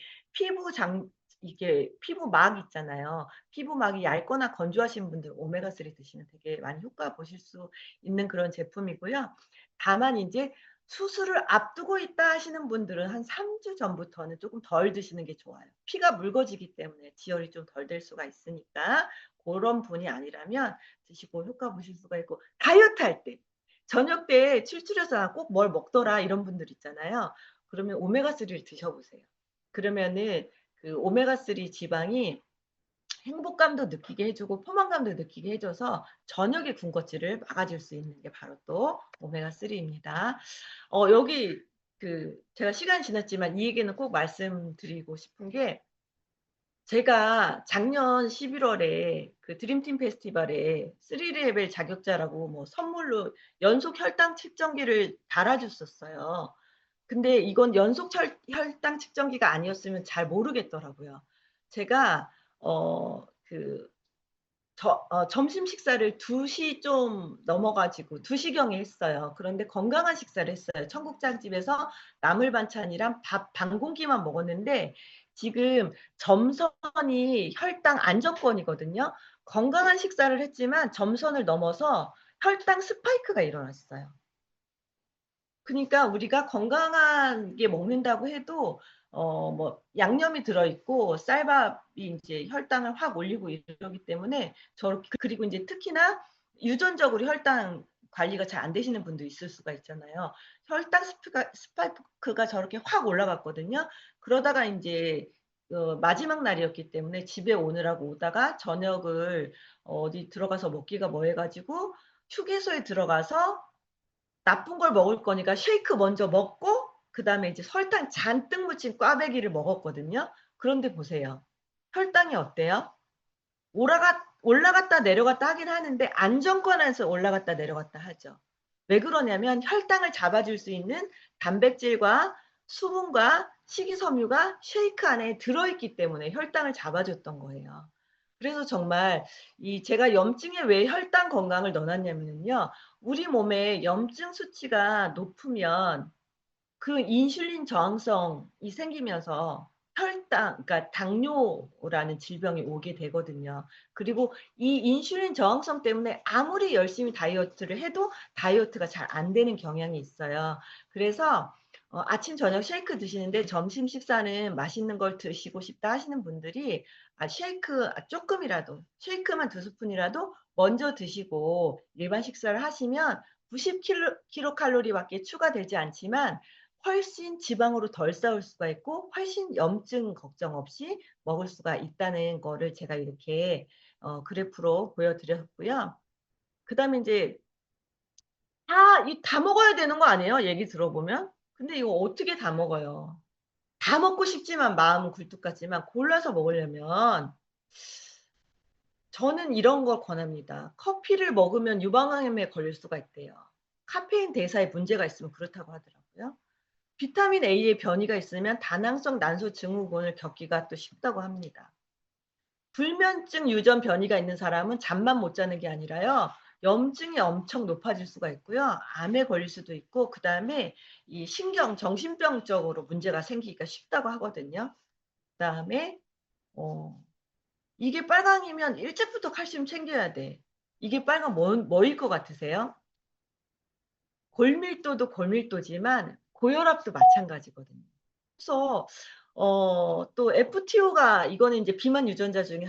이게 피부막 있잖아요. 피부막이 얇거나 건조하신 분들 오메가3 드시면 되게 많이 효과 보실 수 있는 그런 제품이고요. 다만 이제 수술을 앞두고 있다 하시는 분들은 한 3주 전부터는 쪼끔 덜 드시는 게 좋아요. 피가 묽어지기 때문에 지혈이 좀 덜 될 수가 있으니까 고런 분이 아니라면 드시고 효과 보실 수가 있고, 다이어트 할 때 저녁 때 출출해서 '나 꼭 뭘 먹더라.' 이런 분들 있잖아요. 그러면 오메가3를 드셔 보세요. 그러면은 그 오메가3 지방이 행복감도 느끼게 해 주고 포만감도 느끼게 해 줘서 저녁에 군것질을 막아줄 수 있는 게 바로 또 오메가3 입니다. 여기 제가 시간이 지났지만 이 얘기는 꼭 말씀드리고 싶은 게, 제가 작년 11월 월에 그 드림팀 페스티벌에 3 레벨 자격자라고 뭐 선물로 연속 혈당 측정기를 달아 줬었어요. 근데 이건 연속 혈당 측정기가 아니었으면 잘 모르겠더라고요. 제가 어그 점심 식사를 2시 좀 넘어 가지고 2 시경에 했어요. 그런데 건강한 식사를 했어요. 청국장집에서 나물 반찬이랑 밥 반 공기만 먹었는데, 지금 점선이 혈당 안정권이거든요. 건강한 식사를 했지만 점선을 넘어서 혈당 스파이크가 일어났어요. 그니까 우리가 건강하게 먹는다고 해도 뭐 양념이 들어 있고 쌀밥이 인제 혈당을 확 올리고 이러기 때문에 저렇게, 그리고 인제 특히나 유전적으로 혈당 관리가 잘 안 되시는 분도 있을 수가 있잖아요. 혈당 스파이크가 저렇게 확 올라갔거든요. 그러다가 인제 마지막 날이었기 때문에 집에 오느라고 오다가 저녁을 어디 들어가서 먹기가 뭐해 가지고 휴게소에 들어가서 나쁜 걸 먹을 거니까 쉐이크 먼저 먹고 그다음에 이제 설탕 잔뜩 묻힌 꽈배기를 먹었거든요. 그런데 보세요. 혈당이 어때요? 올라갔다 내려갔다 하긴 하는데 안정권에서 올라갔다 내려갔다 하죠. 왜 그러냐면 혈당을 잡아줄 수 있는 단백질과 수분과 식이섬유가 쉐이크 안에 들어있기 때문에 혈당을 잡아줬던 거예요. 그래서 정말 제가 염증에 왜 혈당 건강을 넣어 놨냐면요. 우리 몸에 염증 수치가 높으면 그 인슐린 저항성이 생기면서 그러니까 당뇨라는 질병이 오게 되거든요. 그리고 이 인슐린 저항성 때문에 아무리 열심히 다이어트를 해도 다이어트가 잘 안 되는 경향이 있어요. 그래서 아침 저녁 쉐이크 드시는데 점심 식사는 맛있는 걸 드시고 싶다 하시는 분들이 쉐이크 쪼끔이라도, 쉐이크만 2 스푼이라도 먼저 드시고 일반 식사를 하시면 90 킬로칼로리 밖에 추가되지 않지만 훨씬 지방으로 덜 싸울 수가 있고 훨씬 염증 걱정 없이 먹을 수가 있다는 거를 제가 이렇게 그래프로 보여 드렸고요. 그다음에 인제 다 먹어야 되는 거 아니에요, 얘기 들어보면? 근데 이거 어떻게 다 먹어요. 다 먹고 싶지만 마음은 굴뚝 같지만 골라서 먹으려면 저는 이런 걸 권합니다. 커피를 먹으면 유방암에 걸릴 수가 있대요. 카페인 대사에 문제가 있으면 그렇다고 하더라고요. 비타민 A의 변이가 있으면 다낭성 난소 증후군을 겪기가 또 쉽다고 합니다. 불면증 유전 변이가 있는 사람은 잠만 못 자는 게 아니라요, 염증이 엄청 높아질 수가 있고요. 암에 걸릴 수도 있고 그다음에 이 정신병적으로 문제가 생기기가 쉽다고 하거든요. 그다음에 어 이게 빨강이면 일찍부터 칼슘 챙겨야 돼. 이게 빨강 뭐일 것 같으세요? 골밀도도 골밀도지만 고혈압도 마찬가지거든요. 그래서 또 FTO가, 이거는 인제 비만 유전자 중에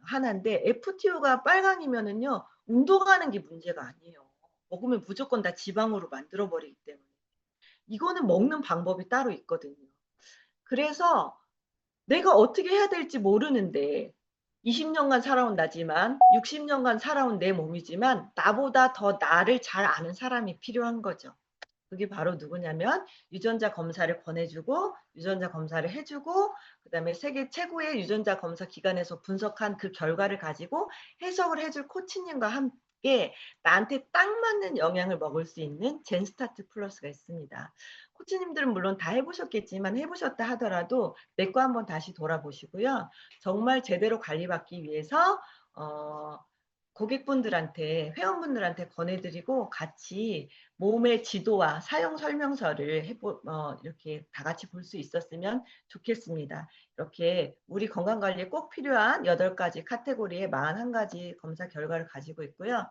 하나인데 FTO가 빨강이면은요 운동하는 게 문제가 아니에요. 먹으면 무조건 다 지방으로 만들어 버리기 때문에. 이거는 먹는 방법이 따로 있거든요. 그래서 내가 어떻게 해야 될지 모르는데 20 년간 살아온 나지만 60 년간 살아온 내 몸이지만 나보다 더 나를 잘 아는 사람이 필요한 거죠. 그게 바로 누구냐면 유전자 검사를 권해 주고 유전자 검사를 해 주고 그다음에 세계 최고의 유전자 검사 기관에서 분석한 그 결과를 가지고 해석을 해줄 코치님과 함께 나한테 딱 맞는 영양을 먹을 수 있는 젠스타트 플러스가 있습니다. 코치님들은 물론 다 해 보셨겠지만 해 보셨다 하더라도 내 거 한번 다시 돌아보시고요. 정말 제대로 관리받기 위해서 어 고객분들한테, 회원분들한테 권해 드리고 같이 몸의 지도와 사용 설명서를 이렇게 다 같이 볼 수 있었으면 좋겠습니다. 이렇게 우리 건강 관리에 꼭 필요한 8 가지 카테고리의 41 가지 검사 결과를 가지고 있고요.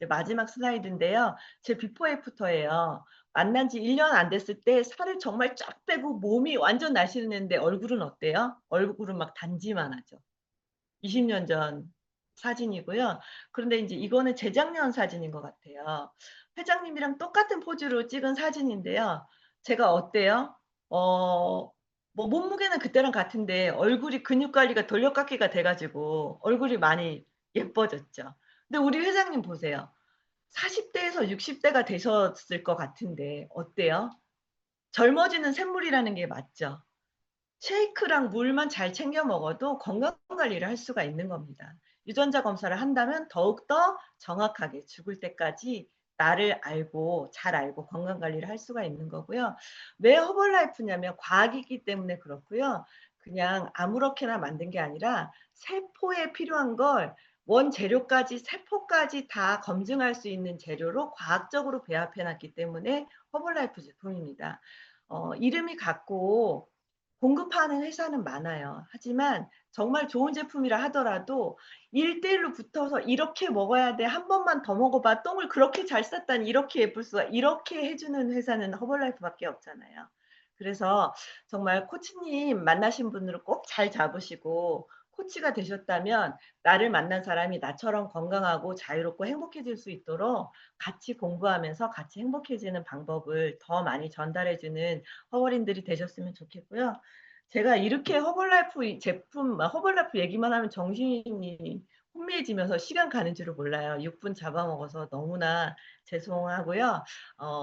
이제 마지막 슬라이드인데요. 제 비포 애프터예요. 만난 지 1년 안 됐을 때 살을 정말 쫙 빼고 몸이 완전 날씬했는데 얼굴은 어때요? 얼굴은 막 단지만 하죠. 20년 전 사진이고요. 그런데 이제 이거는 재작년 사진인 것 같아요. 회장님이랑 똑같은 포즈로 찍은 사진인데요. 제가 어때요? 뭐 몸무게는 그때랑 같은데 얼굴이 근육 관리가 돌려깎기가 돼가지고 얼굴이 많이 예뻐졌죠. 근데 우리 회장님 보세요. 40대에서 60대가 되셨을 것 같은데 어때요? 젊어지는 샘물이라는 게 맞죠? 쉐이크랑 물만 잘 챙겨 먹어도 건강 관리를 할 수가 있는 겁니다. 유전자 검사를 한다면 더욱더 정확하게 죽을 때까지 나를 알고 잘 알고 건강 관리를 할 수가 있는 거고요. 왜 허벌라이프냐면 과학이기 때문에 그렇고요. 그냥 아무렇게나 만든 게 아니라 세포에 필요한 걸 원재료까지 세포까지 다 검증할 수 있는 재료로 과학적으로 배합해 놨기 때문에 허벌라이프 제품입니다. 이름이 같고 공급하는 회사는 많아요. 하지만 정말 좋은 제품이라 하더라도 1대1로 붙어서 이렇게 먹어야 돼. 한 번만 더 먹어봐. 똥을 그렇게 잘 쌌다니 이렇게 예쁠 수가 이렇게 해주는 회사는 허벌라이프밖에 없잖아요. 그래서 정말 코치님 만나신 분들은 꼭 잘 잡으시고 코치가 되셨다면 나를 만난 사람이 나처럼 건강하고 자유롭고 행복해질 수 있도록 같이 공부하면서 같이 행복해지는 방법을 더 많이 전달해주는 허벌인들이 되셨으면 좋겠고요. 제가 이렇게 허벌라이프 제품, 허벌라이프 얘기만 하면 정신이 혼미해지면서 시간 가는 줄을 몰라요. 6분 잡아먹어서 너무나 죄송하고요.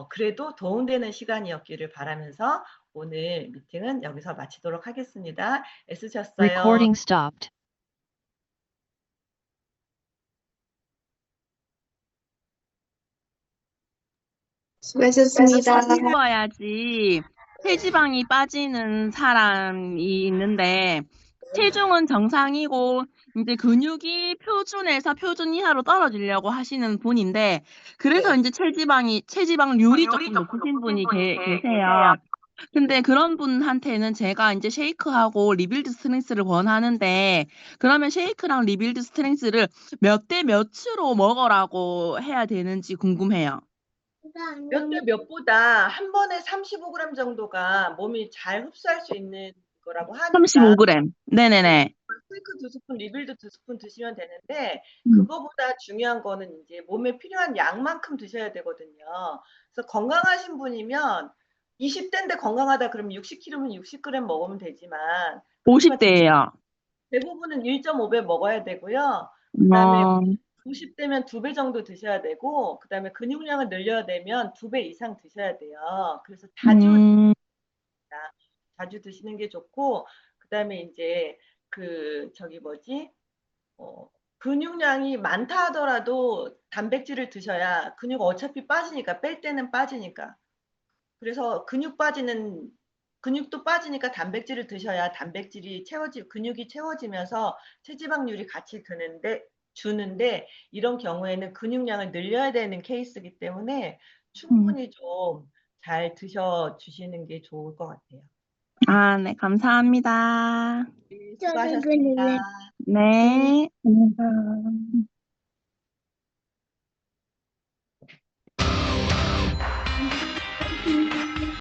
그래도 도움되는 시간이었기를 바라면서 오늘 미팅은 여기서 마치도록 하겠습니다. 애쓰셨어요. Recording stopped. 수고하셨습니다. 먹어야지 체지방이 빠지는 사람이 있는데 체중은 정상이고 이제 근육이 표준에서 표준 이하로 떨어지려고 하시는 분인데 그래서 네. 이제 체지방률이 조금 높으신 분이 계세요. 근데 그런 분한테는 제가 이제 쉐이크하고 리빌드 스트렝스를 권하는데 그러면 쉐이크랑 리빌드 스트렝스를 몇 대 몇으로 먹으라고 해야 되는지 궁금해요. 몇 대 몇보다 한 번에 35g 정도가 몸이 잘 흡수할 수 있는 거라고 하니까 35g. 네네네. 쉐이크 2스푼, 리빌드 2스푼 드시면 되는데 음. 그거보다 중요한 거는 이제 몸에 필요한 양만큼 드셔야 되거든요. 그래서 건강하신 분이면 20대인데 건강하다 그러면 60kg면 60g 먹으면 되지만 그렇지만 50대예요. 대부분은 1.5배 먹어야 되고요. 그다음에 90대면 2배 정도 드셔야 되고 그다음에 근육량을 늘려야 되면 2배 이상 드셔야 돼요. 그래서 자주 드시는 게 좋고 그다음에 이제 그 저기 뭐지? 근육량이 많다 하더라도 단백질을 드셔야 근육 어차피 빠지니까 뺄 때는 빠지니까 그래서 근육도 빠지니까 단백질을 드셔야 근육이 채워지면서 체지방률이 같이 주는데 이런 경우에는 근육량을 늘려야 되는 케이스이기 때문에 충분히 좀 잘 드셔 주시는 게 좋을 것 같아요. 아, 네, 감사합니다. 네, 수고하셨습니다. 네. 감사합니다.